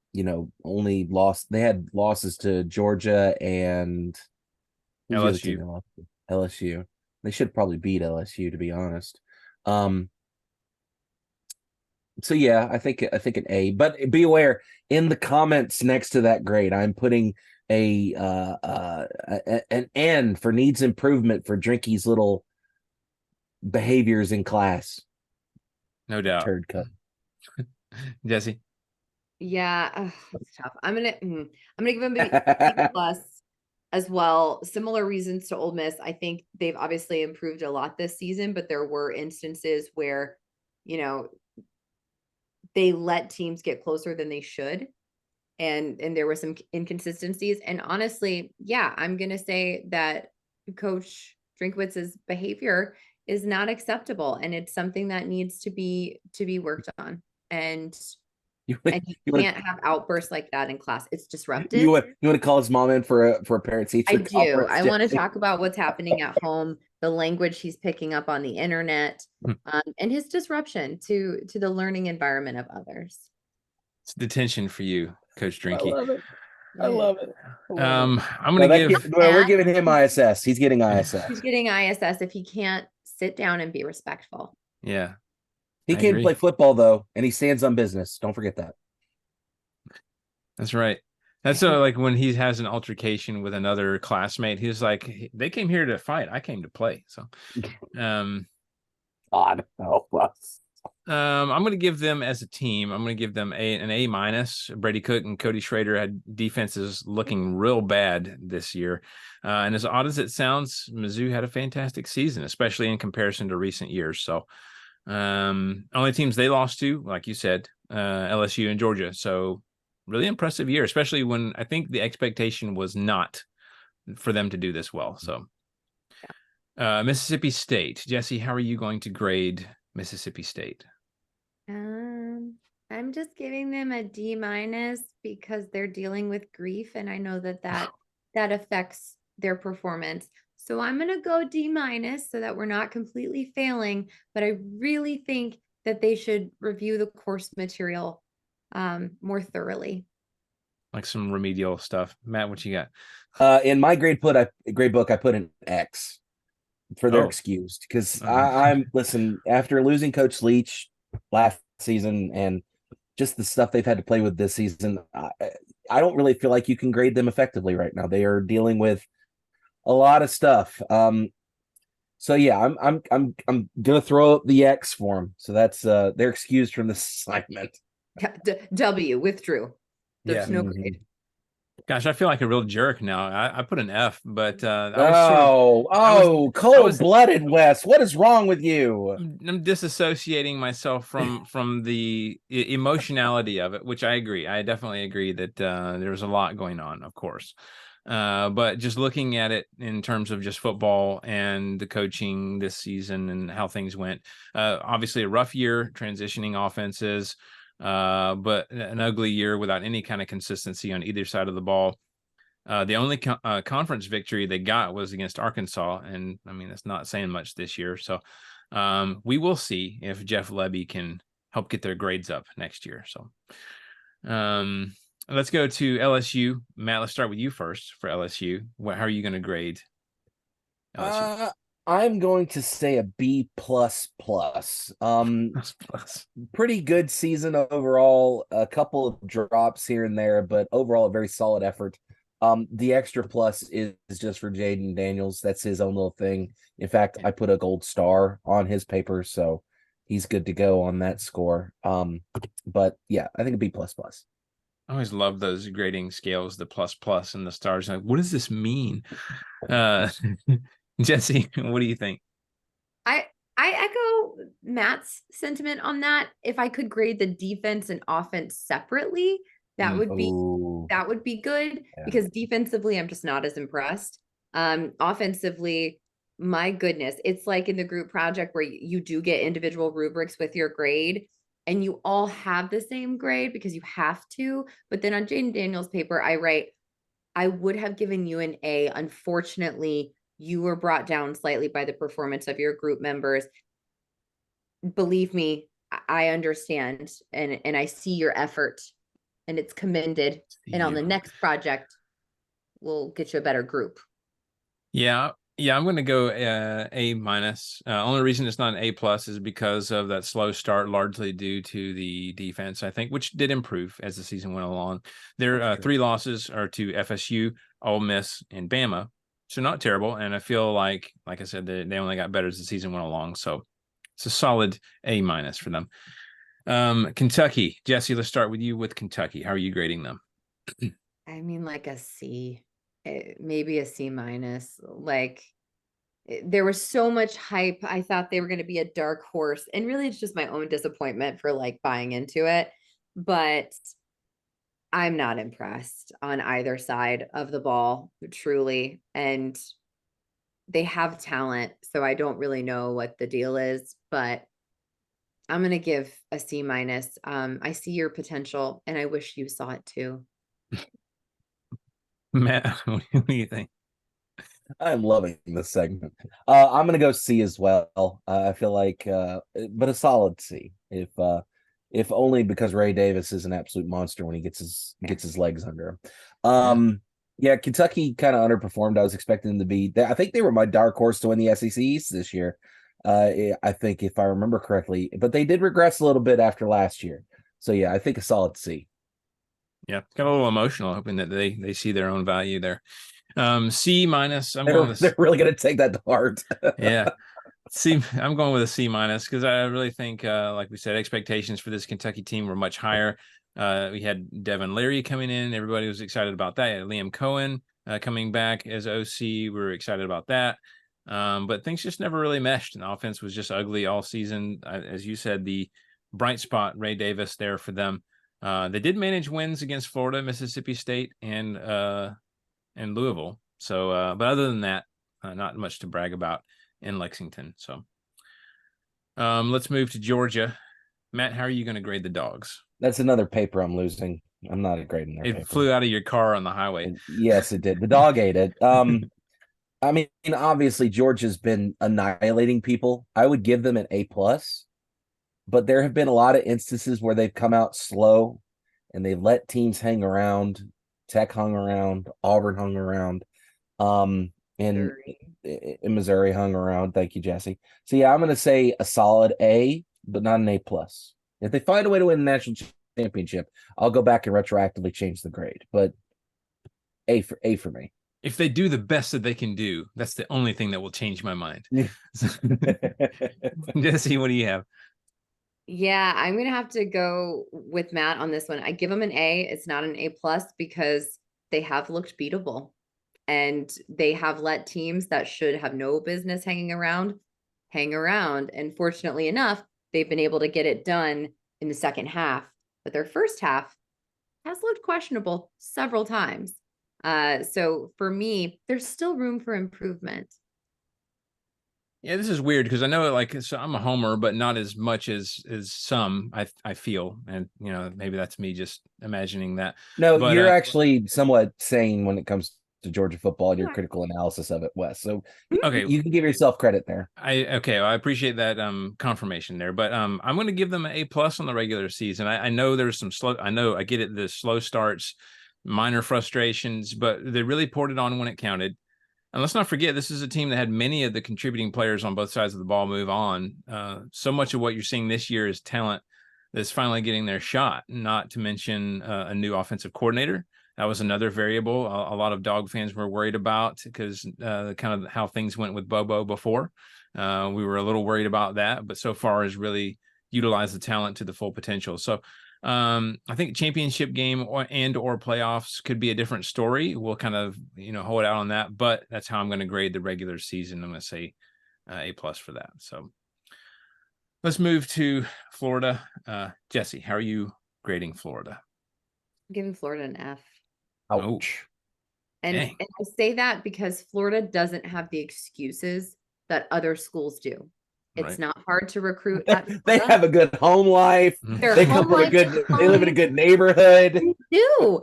had losses to Georgia and who's the other team LSU. they lost to? LSU. They should probably beat LSU, to be honest. So yeah, I think an A, but be aware in the comments next to that grade, I'm putting an N for needs improvement for Drinky's little behaviors in class. No doubt. Turd cup. Jesse. Yeah, it's tough. I'm gonna give him a B plus as well. Similar reasons to Ole Miss. I think they've obviously improved a lot this season, but there were instances where, they let teams get closer than they should. And there were some inconsistencies. And honestly, yeah, I'm gonna say that Coach Drinkwitz's behavior is not acceptable, and it's something that needs to be worked on. And you can't have outbursts like that in class. It's disruptive. You want to call his mom in for a parent teacher? I do. I want to talk about what's happening at home, the language he's picking up on the internet, and his disruption to the learning environment of others. It's detention for you, Coach Drinky. I love it. I'm gonna we're giving him ISS. He's getting ISS. He's getting ISS if he can't sit down and be respectful. Yeah. He can't play football though, and he stands on business. Don't forget that. That's right. That's like when he has an altercation with another classmate, he's like, they came here to fight. I came to play. So God help us. I'm going to give them as a team. I'm going to give them an A minus. Brady Cook and Cody Schrader had defenses looking real bad this year. And as odd as it sounds, Mizzou had a fantastic season, especially in comparison to recent years. So only teams they lost to, like you said, LSU and Georgia. So really impressive year, especially when I think the expectation was not for them to do this well. So Mississippi State. Jesse, how are you going to grade Mississippi State? I'm just giving them a D minus because they're dealing with grief, and I know that affects their performance. So I'm going to go D minus so that we're not completely failing, but I really think that they should review the course material more thoroughly. Like some remedial stuff. Matt, what you got? In my grade book, I put an X for their excused, because listen, after losing Coach Leach last season and just the stuff they've had to play with this season, I don't really feel like you can grade them effectively right now. They are dealing with a lot of stuff. So yeah, I'm gonna throw up the X for them. So that's they're excused from this assignment. W withdrew. There's no grade. Gosh, I feel like a real jerk now. I put an F, but cold-blooded, Wes. What is wrong with you? I'm disassociating myself from the emotionality of it, which I agree. I definitely agree that there's a lot going on, of course. But just looking at it in terms of just football and the coaching this season and how things went, obviously a rough year transitioning offenses. But an ugly year without any kind of consistency on either side of the ball. The only conference victory they got was against Arkansas, and I mean that's not saying much this year. So we will see if Jeff Lebby can help get their grades up next year. So let's go to LSU. Matt, let's start with you first for LSU. How are you going to grade LSU? I'm going to say a B plus. Pretty good season overall. A couple of drops here and there, but overall a very solid effort. The extra plus is just for Jaden Daniels. That's his own little thing. In fact, I put a gold star on his paper, so he's good to go on that score. But yeah, I think a B plus. I always love those grading scales, the plus and the stars. Like, what does this mean? Jesse, what do you think? I echo Matt's sentiment on that. If I could grade the defense and offense separately, that would be good, because defensively I'm just not as impressed. Offensively, my goodness, it's like in the group project where you do get individual rubrics with your grade and you all have the same grade because you have to. But then on Jaden Daniels' paper, I write, I would have given you an A. Unfortunately, you were brought down slightly by the performance of your group members. Believe me, I understand, and I see your effort, and it's commended. And on the next project, we'll get you a better group. Yeah, I'm going to go A minus. Only reason it's not an A plus is because of that slow start, largely due to the defense, I think, which did improve as the season went along. Their 3 losses are to FSU, Ole Miss, and Bama, so not terrible. And I feel like I said, they only got better as the season went along. So it's a solid A minus for them. Kentucky, Jesse, let's start with you with Kentucky. How are you grading them? I mean, like a C, maybe a C minus. Like, there was so much hype. I thought they were going to be a dark horse, and really it's just my own disappointment for like buying into it. But I'm not impressed on either side of the ball, truly. And they have talent, so I don't really know what the deal is, but I'm going to give a C minus. I see your potential, and I wish you saw it too. Matt, what do you think? I'm loving this segment. I'm gonna go C as well. I feel like, but a solid C. If only because Ray Davis is an absolute monster when he gets his legs under him. Yeah, Kentucky kind of underperformed. I was expecting them to be. I think they were my dark horse to win the SEC East this year. I think if I remember correctly, but they did regress a little bit after last year. So yeah, I think a solid C. Yeah, got a little emotional, hoping that they see their own value there. C minus. They're really going to take that to heart. Yeah. C. I'm going with a C minus because I really think, like we said, expectations for this Kentucky team were much higher. We had Devin Leary coming in. Everybody was excited about that. Liam Cohen coming back as OC. We were excited about that. But things just never really meshed, and the offense was just ugly all season. As you said, the bright spot, Ray Davis, there for them. They did manage wins against Florida, Mississippi State, and Louisville. So, but other than that, not much to brag about in Lexington. So, let's move to Georgia. Matt, how are you going to grade the Dogs? That's another paper I'm losing. I'm not grading their paper. It flew out of your car on the highway. Yes, it did. The dog ate it. I mean, obviously Georgia's been annihilating people. I would give them an A plus, but there have been a lot of instances where they've come out slow and they've let teams hang around. Tech hung around, Auburn hung around, and Missouri hung around. Thank you, Jesse. So yeah, I'm going to say a solid A, but not an A plus. If they find a way to win the national championship, I'll go back and retroactively change the grade. But A for me. If they do the best that they can do, that's the only thing that will change my mind. Jesse, what do you have? Yeah, I'm going to have to go with Matt on this one. I give them an A. It's not an A plus because they have looked beatable, and they have let teams that should have no business hanging around hang around. And fortunately enough, they've been able to get it done in the second half, but their first half has looked questionable several times. So for me, there's still room for improvement. Yeah, this is weird because I know, so I'm a homer, but not as much as some I feel, and maybe that's me just imagining that. No, but you're actually somewhat sane when it comes to Georgia football and your critical analysis of it, Wes. So okay, you can give yourself credit there. Well, I appreciate that confirmation there, but I'm going to give them an A plus on the regular season. I know there's some slow. I know I get it. The slow starts, minor frustrations, but they really poured it on when it counted. And let's not forget, this is a team that had many of the contributing players on both sides of the ball move on. So much of what you're seeing this year is talent that's finally getting their shot, not to mention a new offensive coordinator. That was another variable a lot of Dog fans were worried about because kind of how things went with Bobo before. We were a little worried about that, but so far has really utilized the talent to the full potential. So I think championship game or playoffs could be a different story. We'll kind of hold out on that, but that's how I'm going to grade the regular season. I'm going to say A plus for that. So let's move to Florida. Jesse, how are you grading Florida? I'm giving Florida an F. Ouch. And I say that because Florida doesn't have the excuses that other schools do. It's not hard to recruit. They have a good home life. They live in a good neighborhood. They do.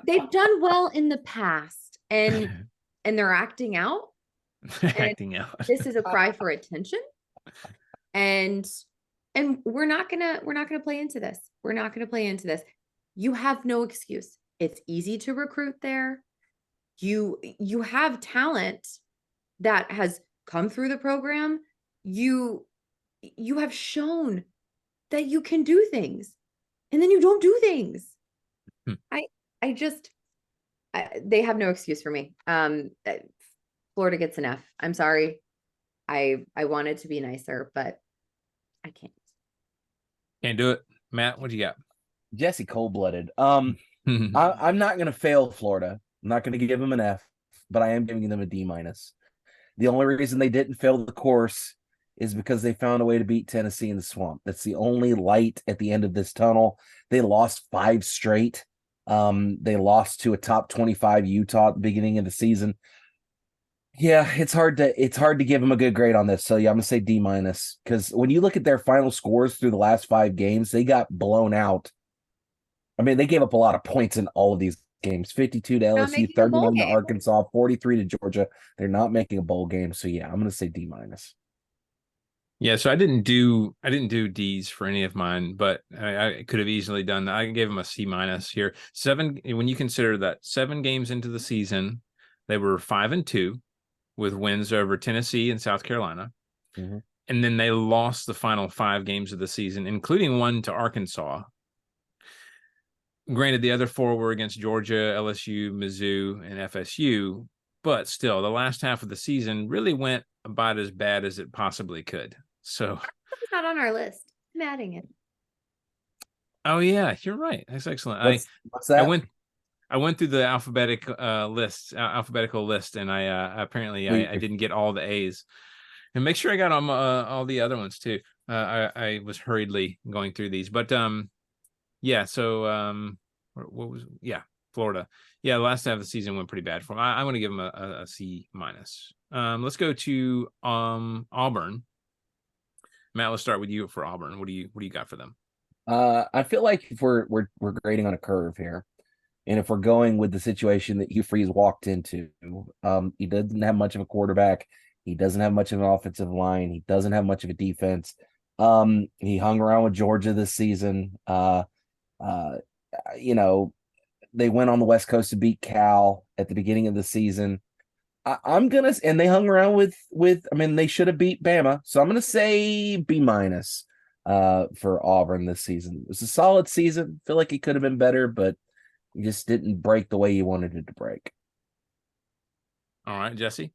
They've done well in the past, and they're acting out. acting out. This is a cry for attention. And we're not gonna play into this. We're not gonna play into this. You have no excuse. It's easy to recruit there. You have talent that has come through the program. You have shown that you can do things, and then you don't do things. They have no excuse for me. Florida gets an F. I'm sorry. I wanted to be nicer, but I can't. Can't do it. Matt, what do you got? Jesse cold-blooded. I'm not going to fail Florida. I'm not going to give them an F, but I am giving them a D-. The only reason they didn't fail the course is because they found a way to beat Tennessee in the swamp. That's the only light at the end of this tunnel. They lost 5 straight. They lost to a top 25 Utah at the beginning of the season. Yeah, it's hard to give them a good grade on this. So yeah, I'm gonna say D-, because when you look at their final scores through the last 5 games, they got blown out. I mean, they gave up a lot of points in all of these games: 52 to LSU, 39 to Arkansas, 43 to Georgia. They're not making a bowl game. So yeah, I'm gonna say D-. Yeah, so I didn't do D's for any of mine, but I could have easily done that. I gave them a C- here. 7, when you consider that 7 games into the season, they were 5-2 with wins over Tennessee and South Carolina. Mm-hmm. And then they lost the final 5 games of the season, including one to Arkansas. Granted, the other 4 were against Georgia, LSU, Mizzou, and FSU, but still, the last half of the season really went about as bad as it possibly could. So It's not on our list. I'm adding it. Oh yeah, you're right. That's excellent. What's that? I went through the alphabetical list, and I apparently I didn't get all the A's. And make sure I got all the other ones too. I was hurriedly going through these, but yeah. So what was Florida? Yeah, the last half of the season went pretty bad for them. I want to give them a C-. Let's go to Auburn. Matt, let's start with you for Auburn. What do you got for them? I feel like if we're grading on a curve here, and if we're going with the situation that Hugh Freeze walked into, he doesn't have much of a quarterback. He doesn't have much of an offensive line. He doesn't have much of a defense. He hung around with Georgia this season. You know, they went on the West Coast to beat Cal at the beginning of the season. I'm gonna, and they hung around with. I mean, they should have beat Bama, so I'm gonna say B- for Auburn this season. It was a solid season. Feel like it could have been better, but you just didn't break the way you wanted it to break. All right, Jesse.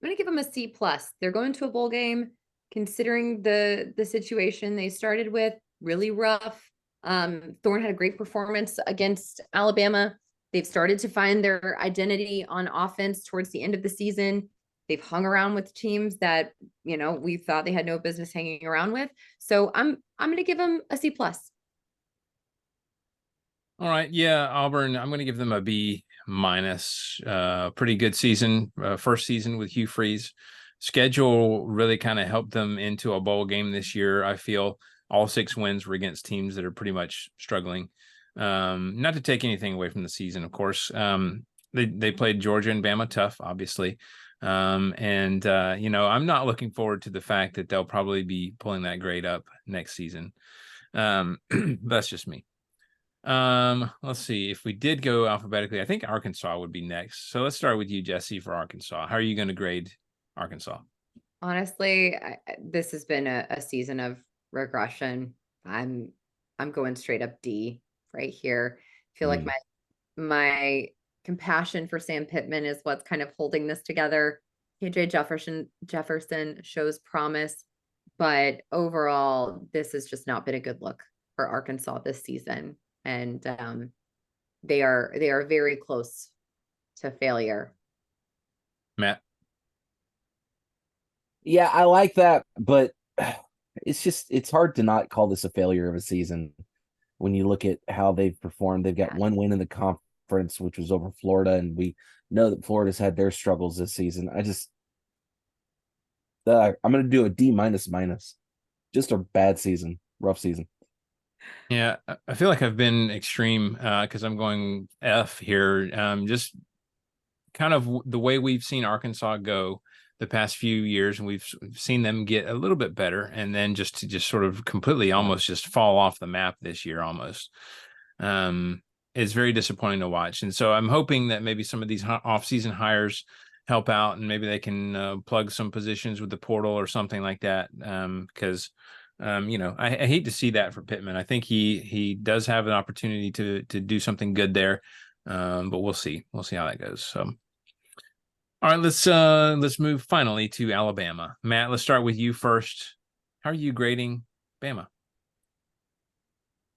I'm gonna give them a C+. They're going to a bowl game, considering the situation they started with, really rough. Thorne had a great performance against Alabama. They've started to find their identity on offense towards the end of the season. They've hung around with teams that, we thought they had no business hanging around with. So I'm going to give them a C+. All right. Yeah, Auburn, I'm going to give them a B-. Pretty good season, first season with Hugh Freeze. Schedule really kind of helped them into a bowl game this year. I feel all 6 wins were against teams that are pretty much struggling. Not to take anything away from the season, of course. They played Georgia and Bama tough, obviously. I'm not looking forward to the fact that they'll probably be pulling that grade up next season. That's just me. Let's see. If we did go alphabetically, I think Arkansas would be next. So let's start with you, Jesse, for Arkansas. How are you going to grade Arkansas? Honestly, this has been a season of regression. I'm going straight up D right here. I feel like my compassion for Sam Pittman is what's kind of holding this together. KJ Jefferson shows promise, but overall, this has just not been a good look for Arkansas this season. And they are very close to failure. Matt? Yeah, I like that, but it's hard to not call this a failure of a season when you look at how they've performed. They've got 1 win in the conference, which was over Florida, and we know that Florida's had their struggles this season. I'm going to do a D-. Just a bad season, rough season. Yeah, I feel like I've been extreme because I'm going F here. Just kind of the way we've seen Arkansas go the past few years, and we've seen them get a little bit better, and then just sort of completely almost just fall off the map this year almost. It's very disappointing to watch. And so I'm hoping that maybe some of these off-season hires help out, and maybe they can plug some positions with the portal or something like that. Because I hate to see that for Pittman. I think he does have an opportunity to do something good there. But we'll see. We'll see how that goes. So, all right, let's move finally to Alabama. Matt, let's start with you first. How are you grading Bama?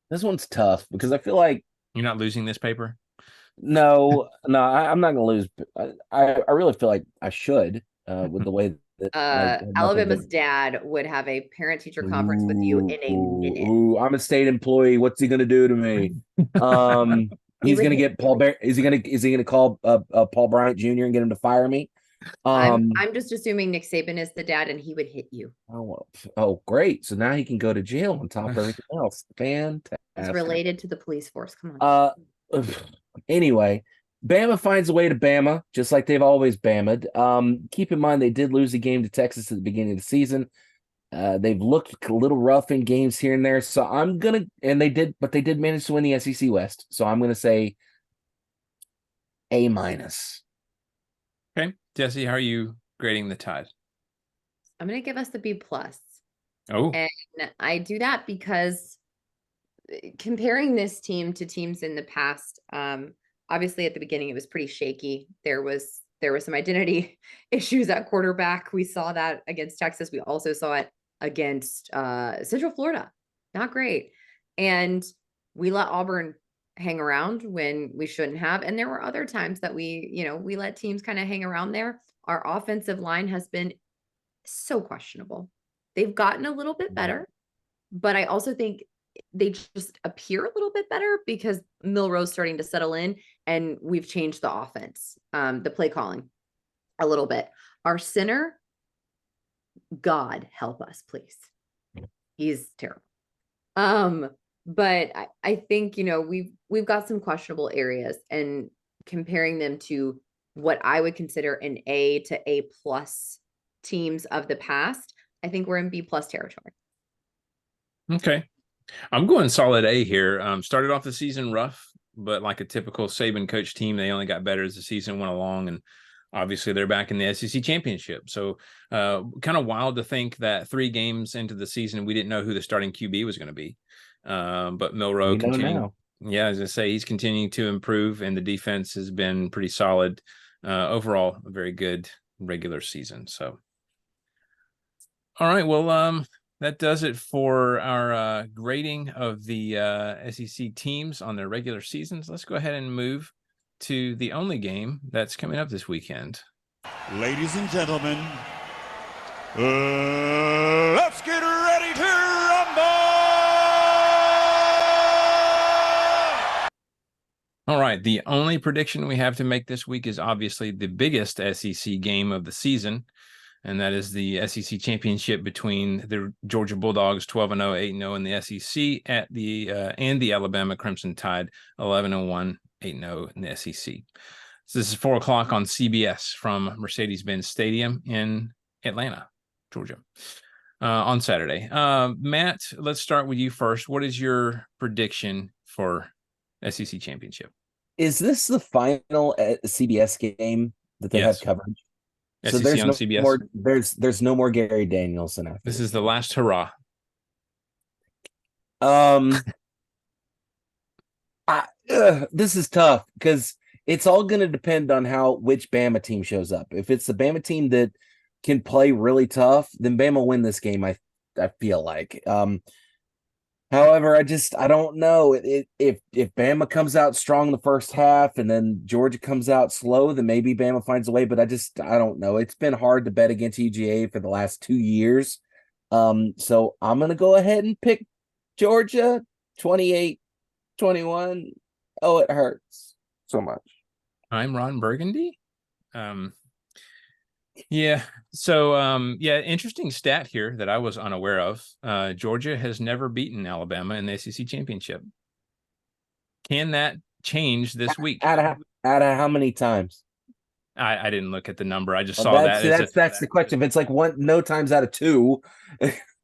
This one's tough because I feel like You're not losing this paper? no, I'm not gonna lose. I really feel like I should with the way that Alabama's dad would have a parent-teacher conference with you in a minute. Ooh, I'm a state employee. What's he gonna do to me? He's gonna get Paul. Is he gonna call Paul Bryant Jr. and get him to fire me? I'm just assuming Nick Saban is the dad and he would hit you. Oh, great! So now he can go to jail on top of everything else. Fantastic. It's related to the police force. Come on. Anyway, Bama finds a way to Bama, just like they've always Bama'd. Keep in mind they did lose a game to Texas at the beginning of the season. They've looked a little rough in games here and there. So but they did manage to win the SEC West. So I'm gonna say A-. Okay. Jesse, how are you grading the Tide? I'm gonna give us the B+. Oh. And I do that because comparing this team to teams in the past, obviously at the beginning it was pretty shaky. There was some identity issues at quarterback. We saw that against Texas. We also saw it against Central Florida. Not great. And we let Auburn hang around when we shouldn't have. And there were other times that we let teams kind of hang around there. Our offensive line has been so questionable. They've gotten a little bit better, but I also think they just appear a little bit better because Milroe's starting to settle in and we've changed the offense, the play calling a little bit. Our center, God help us, please. He's terrible. But I think, we've got some questionable areas, and comparing them to what I would consider an A to A+ teams of the past, I think we're in B+ territory. Okay. I'm going solid A here. Started off the season rough, but like a typical Saban coach team, they only got better as the season went along. And obviously they're back in the SEC championship. So kind of wild to think that 3 games into the season, we didn't know who the starting QB was going to be. But Milroe continuing. Yeah, as I say, he's continuing to improve, and the defense has been pretty solid. Overall, a very good regular season. So, all right. Well, that does it for our grading of the SEC teams on their regular seasons. Let's go ahead and move to the only game that's coming up this weekend. Ladies and gentlemen, let's get ready to rumble! All right, the only prediction we have to make this week is obviously the biggest SEC game of the season, and that is the SEC championship between the Georgia Bulldogs 12-0, 8-0 in the SEC and the Alabama Crimson Tide 11-1, 8-0 in the SEC. So this is 4:00 on CBS from Mercedes-Benz Stadium in Atlanta, Georgia, on Saturday. Matt, let's start with you first. What is your prediction for SEC championship? Is this the final CBS game that they have coverage? SEC so there's on no CBS. more. There's no more Gary Danielson after This is the last hurrah. This is tough because it's all going to depend on which Bama team shows up. If it's the Bama team that can play really tough, then Bama will win this game. I feel like. However, I don't know if Bama comes out strong the first half and then Georgia comes out slow, then maybe Bama finds a way. But I don't know. It's been hard to bet against UGA for the last 2 years. So I'm gonna go ahead and pick Georgia 28-21. Oh, it hurts so much. I'm Ron Burgundy. Yeah. So, interesting stat here that I was unaware of. Georgia has never beaten Alabama in the SEC championship. Can that change this week? Out of how many times? I didn't look at the number. I just Well, saw that. that's the question. If it's like no times out of two,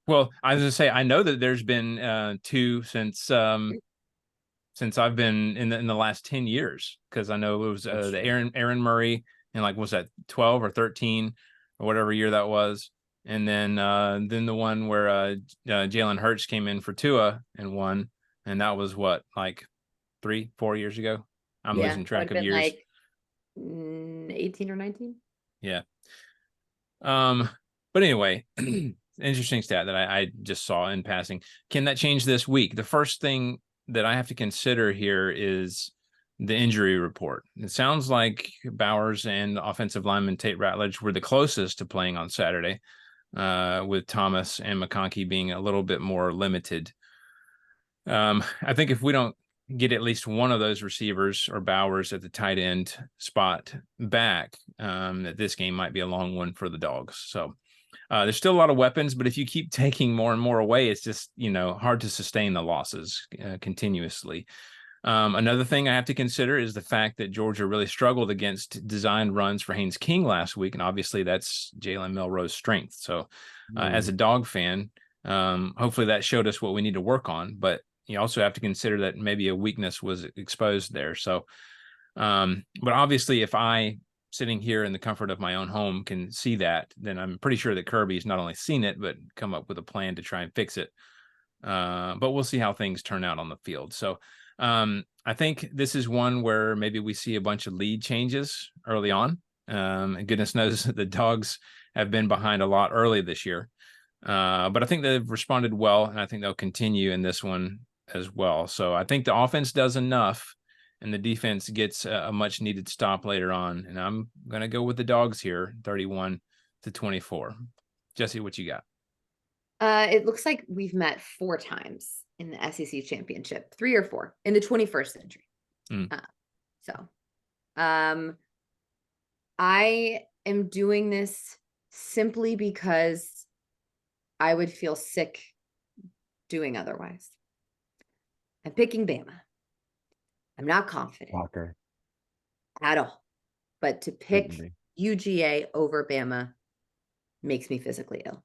Well, I was gonna say I know that there's been 2 since I've been in the last 10 years, because I know it was the Aaron Murray, and like was that 12 or 13 or whatever year that was, and then the one where Jalen Hurts came in for Tua and won, and that was what, like 3-4 years ago. I'm losing track of years. Like 18 or 19. Yeah. But anyway, interesting stat that I just saw in passing. Can that change this week? The first thing that I have to consider here is the injury report. It sounds like Bowers and offensive lineman Tate Ratledge were the closest to playing on Saturday, with Thomas and McConkey being a little bit more limited. I think if we don't get at least one of those receivers or Bowers at the tight end spot back, that this game might be a long one for the Dogs. So there's still a lot of weapons, but if you keep taking more and more away, it's just, hard to sustain the losses continuously. Another thing I have to consider is the fact that Georgia really struggled against designed runs for Haynes King last week. And obviously that's Jalen Milroe's strength. So as a Dog fan, hopefully that showed us what we need to work on, but you also have to consider that maybe a weakness was exposed there. So, but obviously if I, sitting here in the comfort of my own home, can see that, then I'm pretty sure that Kirby's not only seen it, but come up with a plan to try and fix it. But we'll see how things turn out on the field. So I think this is one where maybe we see a bunch of lead changes early on. And goodness knows the Dogs have been behind a lot early this year. But I think they've responded well, and I think they'll continue in this one as well. So I think the offense does enough, and the defense gets a much needed stop later on. And I'm going to go with the Dogs here, 31-24. Jesse, what you got? It looks like we've met 4 times in the SEC championship, 3 or 4 in the 21st century. I am doing this simply because I would feel sick doing otherwise. I'm picking Bama. I'm not confident at all, but to pick UGA over Bama makes me physically ill.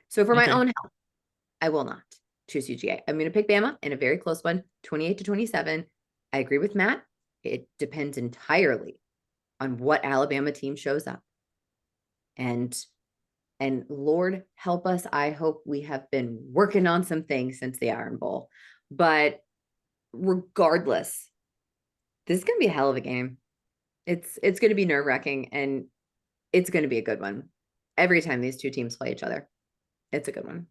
So for my own health, I will not choose UGA. I'm going to pick Bama in a very close one, 28-27. I agree with Matt. It depends entirely on what Alabama team shows up. And Lord help us, I hope we have been working on some things since the Iron Bowl. But regardless, this is going to be a hell of a game. It's going to be nerve-wracking, and it's going to be a good one. Every time these two teams play each other, it's a good one.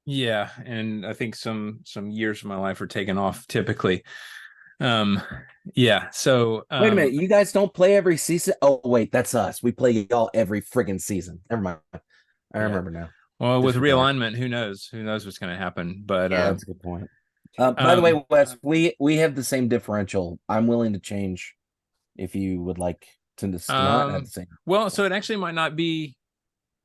Yeah, and I think some years of my life are taken off typically. Yeah, so wait a minute, you guys don't play every season? Oh wait, that's us. We play y'all every friggin' season. Never mind. I remember now. Well, with realignment, who knows what's going to happen, but that's a good point. By the way, Wes, we have the same differential. I'm willing to change if you would like to not have the same. Well, so it actually might not be,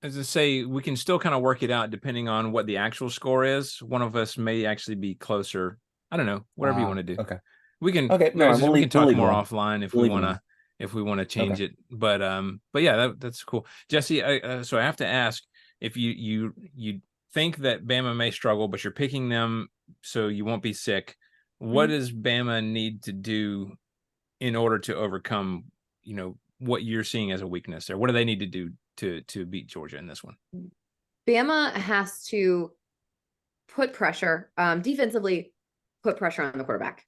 as I say, we can still kind of work it out depending on what the actual score is. One of us may actually be closer. I don't know, whatever you want to do. Okay. We can we can talk more offline if we want to change it. But yeah, that's cool. Jesse, so I have to ask, if you think that Bama may struggle, but you're picking them so you won't be sick, what does Bama need to do in order to overcome, what you're seeing as a weakness there? What do they need to do to beat Georgia in this one? Bama has to put pressure, defensively, put pressure on the quarterback.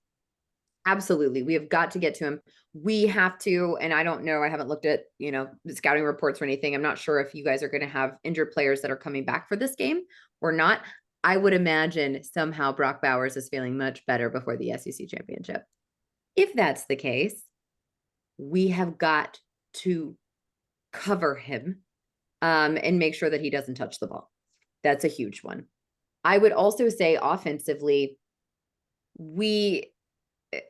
Absolutely. We have got to get to him. We have to, and I don't know, I haven't looked at, the scouting reports or anything. I'm not sure if you guys are going to have injured players that are coming back for this game or not. I would imagine somehow Brock Bowers is feeling much better before the SEC championship. If that's the case, we have got to cover him and make sure that he doesn't touch the ball. That's a huge one. I would also say offensively,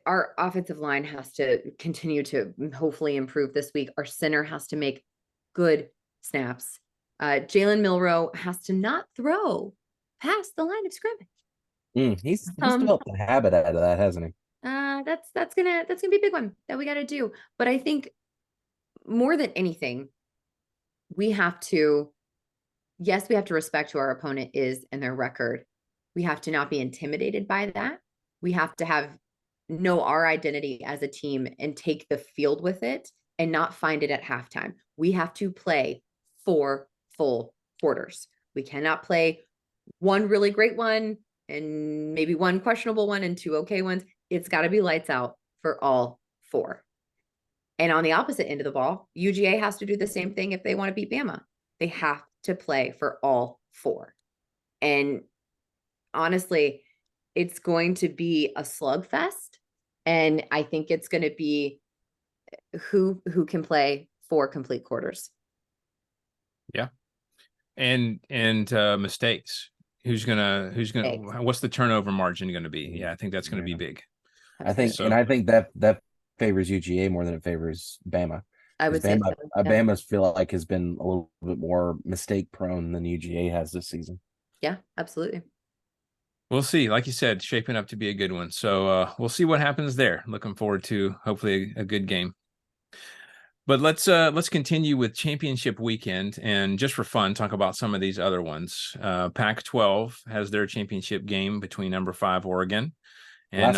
our offensive line has to continue to hopefully improve this week. Our center has to make good snaps. Jalen Milroe has to not throw past the line of scrimmage. He's developed a habit out of that, hasn't he? That's gonna be a big one that we got to do. But I think more than anything, we have to respect who our opponent is and their record. We have to not be intimidated by that. We have to know our identity as a team and take the field with it and not find it at halftime. We have to play 4 full quarters. We cannot play one really great one and maybe one questionable one and 2 okay ones. It's got to be lights out for all 4. And on the opposite end of the ball, UGA has to do the same thing if they want to beat Bama. They have to play for all 4. And honestly, it's going to be a slugfest. And I think it's going to be who can play 4 complete quarters. Yeah. And mistakes. What's the turnover margin going to be? Yeah, I think that's going to be big. I think that favors UGA more than it favors Bama. I would say so, yeah. Bama's feel like has been a little bit more mistake prone than UGA has this season. Yeah, absolutely. We'll see. Like you said, shaping up to be a good one. So we'll see what happens there. Looking forward to hopefully a good game. But let's continue with championship weekend, and just for fun, talk about some of these other ones. Pac-12 has their championship game between number 5 Oregon and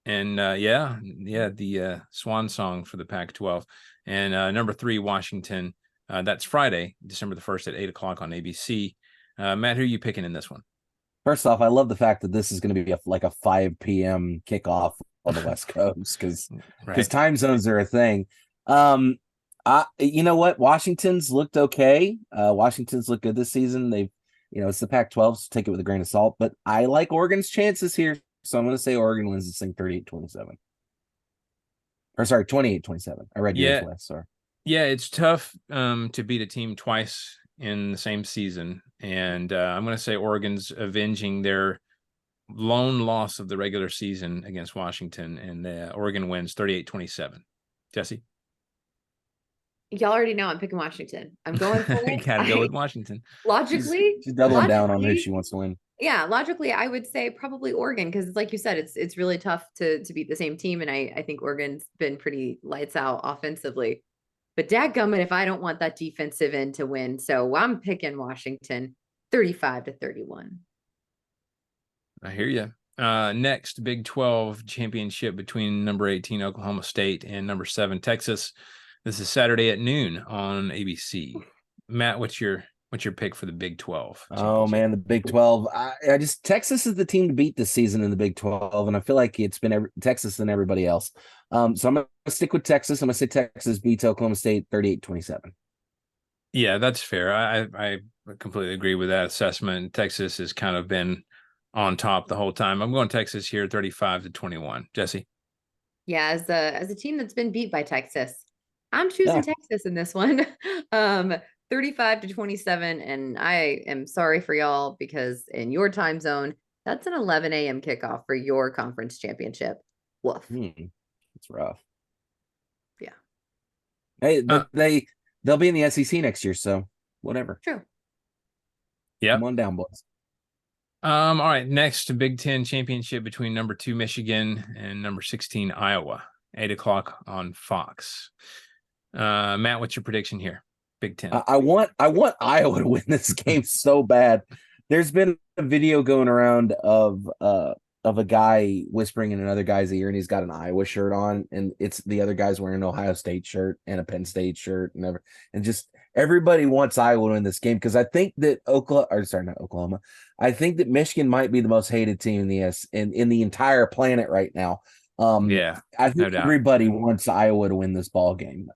the swan song for the Pac-12 and number 3 Washington. That's Friday, December the 1st at 8:00 on ABC. Matt, who are you picking in this one? First off, I love the fact that this is going to be like a 5 p.m. kickoff on the West Coast because time zones are a thing. You know what? Washington's looked okay. Washington's looked good this season. They've, it's the Pac-12, so take it with a grain of salt. But I like Oregon's chances here, so I'm going to say Oregon wins this thing 38-27. Or sorry, 28-27. I read yours last. Sorry. Yeah, it's tough to beat a team twice in the same season, and I'm going to say Oregon's avenging their lone loss of the regular season against Washington, and Oregon wins 38-27. Jesse? Y'all already know I'm picking Washington. I'm going for it. You gotta go with Washington. Logically, she's doubling down on who she wants to win. Yeah, logically, I would say probably Oregon because, like you said, it's really tough to beat the same team, and I think Oregon's been pretty lights out offensively. But dadgummit, if I don't want that defensive end to win, so I'm picking Washington 35-31. I hear you. Next, Big 12 championship between number 18 Oklahoma State and number 7 Texas. This is Saturday at noon on ABC. Matt, what's your pick for the Big 12? Oh man, the Big 12. Texas is the team to beat this season in the Big 12, and I feel like it's been Texas and everybody else. So I'm gonna stick with Texas. I'm gonna say Texas beats Oklahoma State 38-27. Yeah, that's fair. I completely agree with that assessment. Texas has kind of been on top the whole time. I'm going Texas here, 35-21. Jesse? Yeah, as a team that's been beat by Texas, I'm choosing Texas in this one. 35-27, and I am sorry for y'all because in your time zone, that's an 11 a.m. kickoff for your conference championship. Woof. It's rough. Yeah. Hey, but they'll be in the SEC next year, so whatever. True. Yeah. Come on down, boys. All right. Next, Big 10 championship between number 2 Michigan and number 16 Iowa, 8:00 on Fox. Matt, what's your prediction here? Big 10. I want Iowa to win this game so bad. There's been a video going around of a guy whispering in another guy's ear, and he's got an Iowa shirt on, and it's the other guy's wearing an Ohio State shirt and a Penn State shirt, and just everybody wants Iowa to win this game because I think that Oklahoma. I think that Michigan might be the most hated team in the entire planet right now. I think no doubt. Everybody wants Iowa to win this ball game.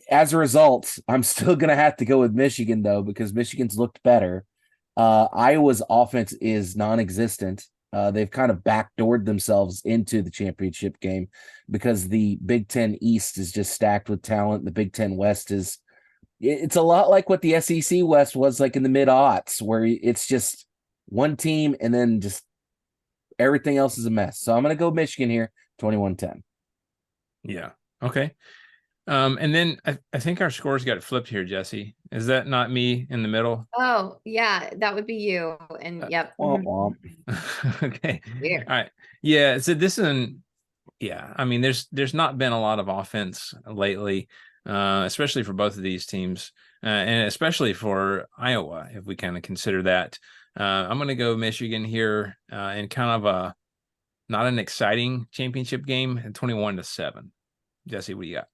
As a result, I'm still going to have to go with Michigan, though, because Michigan's looked better. Iowa's offense is non-existent. They've kind of backdoored themselves into the championship game because the Big Ten East is just stacked with talent. The Big Ten West it's a lot like what the SEC West was like in the mid-aughts, where it's just one team and then just everything else is a mess. So I'm going to go Michigan here, 21-10. Yeah. Okay. And then I think our scores got flipped here, Jesse. Is that not me in the middle? Oh, yeah, that would be you. And yep. Womp womp. Okay. Weird. All right. Yeah. So this one, Yeah, I mean, there's not been a lot of offense lately, especially for both of these teams, and especially for Iowa, if we kind of consider that. I'm going to go Michigan here in kind of a not an exciting championship game, 21-7. Jesse, what do you got?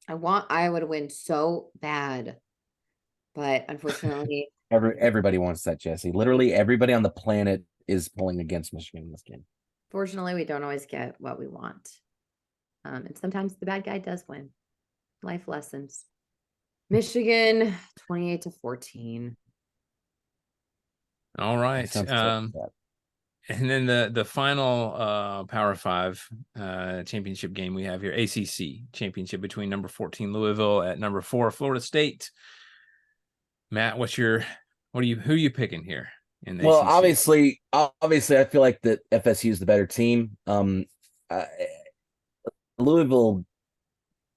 I want Iowa to win so bad, but unfortunately, Everybody wants that, Jesse. Literally everybody on the planet is pulling against Michigan in this game. fortunately, we don't always get what we want. And sometimes the bad guy does win. Life lessons. Michigan, 28-14. All right. Sounds like that. And then the final Power 5 championship game we have here, ACC championship between number 14 Louisville at number 4 Florida State. Matt, who are you picking here in the Well, ACC? obviously, I feel like that FSU is the better team. Louisville,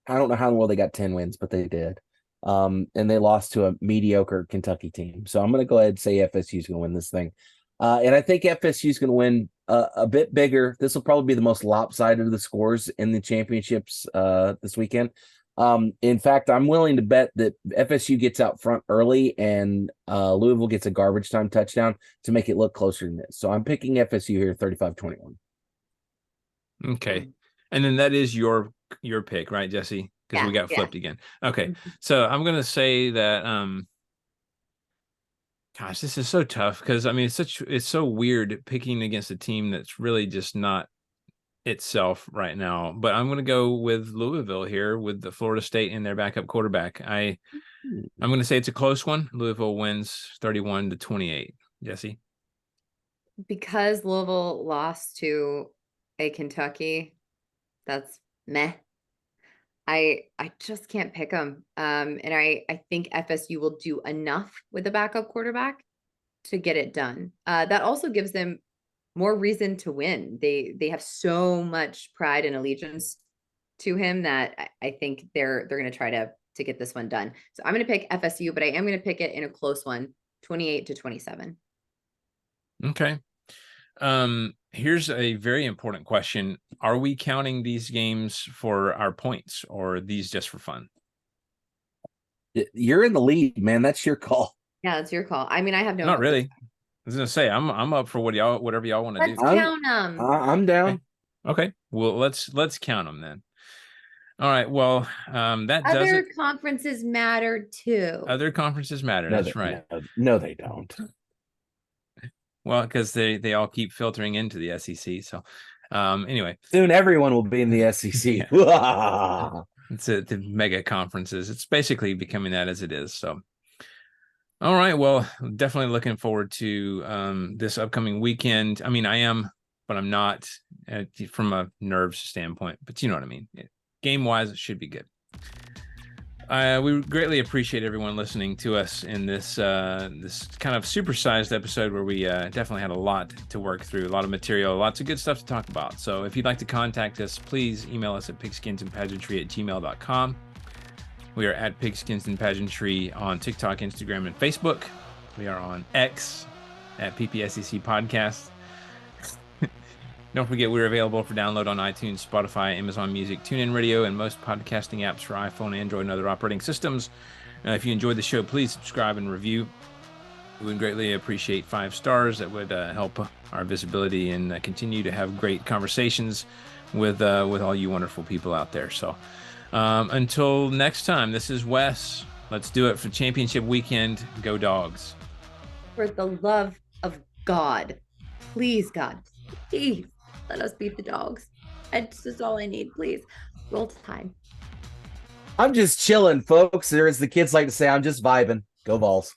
I don't know how in the world they got 10 wins, but they did. And they lost to a mediocre Kentucky team. So I'm going to go ahead and say FSU is going to win this thing. And I think FSU is going to win a bit bigger. This will probably be the most lopsided of the scores in the championships this weekend. In fact, I'm willing to bet that FSU gets out front early and Louisville gets a garbage time touchdown to make it look closer than this. So I'm picking FSU here 35-21. Okay. And then that is your pick, right, Jesse? Because we got flipped again. Okay. So I'm going to say that gosh, this is so tough because I mean it's so weird picking against a team that's really just not itself right now. But I'm going to go with Louisville here with the Florida State and their backup quarterback. I'm going to say it's a close one. Louisville wins 31-28. Jesse? Because Louisville lost to a Kentucky, that's meh. I just can't pick them. And I think FSU will do enough with the backup quarterback to get it done. That also gives them more reason to win. They have so much pride and allegiance to him that I think they're going to try to get this one done. So I'm going to pick FSU, but I am going to pick it in a close one, 28-27. Okay. Here's a very important question. Are we counting these games for our points or are these just for fun? You're in the lead, man. That's your call. Yeah, that's your call. I mean, I have no. Not really. I was gonna say I'm up for whatever y'all want to do. Let's count them. I'm down. Okay. Well, let's count them then. All right. Well, that other conferences matter too. Other conferences matter. That's right. No, they don't. Well, because they all keep filtering into the SEC. So anyway. Soon everyone will be in the SEC. It's the mega conferences. It's basically becoming that as it is. So all right. Well, definitely looking forward to this upcoming weekend. I mean, I am, but I'm not from a nerves standpoint. But you know what I mean? Game-wise, it should be good. We greatly appreciate everyone listening to us in this this kind of supersized episode where we definitely had a lot to work through, a lot of material, lots of good stuff to talk about. So if you'd like to contact us, please email us at pigskinsandpageantry@gmail.com. We are at Pigskins and Pageantry on TikTok, Instagram, and Facebook. We are on X at PPSEC Podcast. Don't forget, we're available for download on iTunes, Spotify, Amazon Music, TuneIn Radio, and most podcasting apps for iPhone, Android, and other operating systems. If you enjoyed the show, please subscribe and review. We would greatly appreciate 5 stars. That would help our visibility and continue to have great conversations with all you wonderful people out there. So until next time, this is Wes. Let's do it for championship weekend. Go Dogs. For the love of God, please, God, please. Let us beat the Dogs. That's just all I need, please. Roll Tide. I'm just chilling, folks. Or as the kids like to say, I'm just vibing. Go Vols.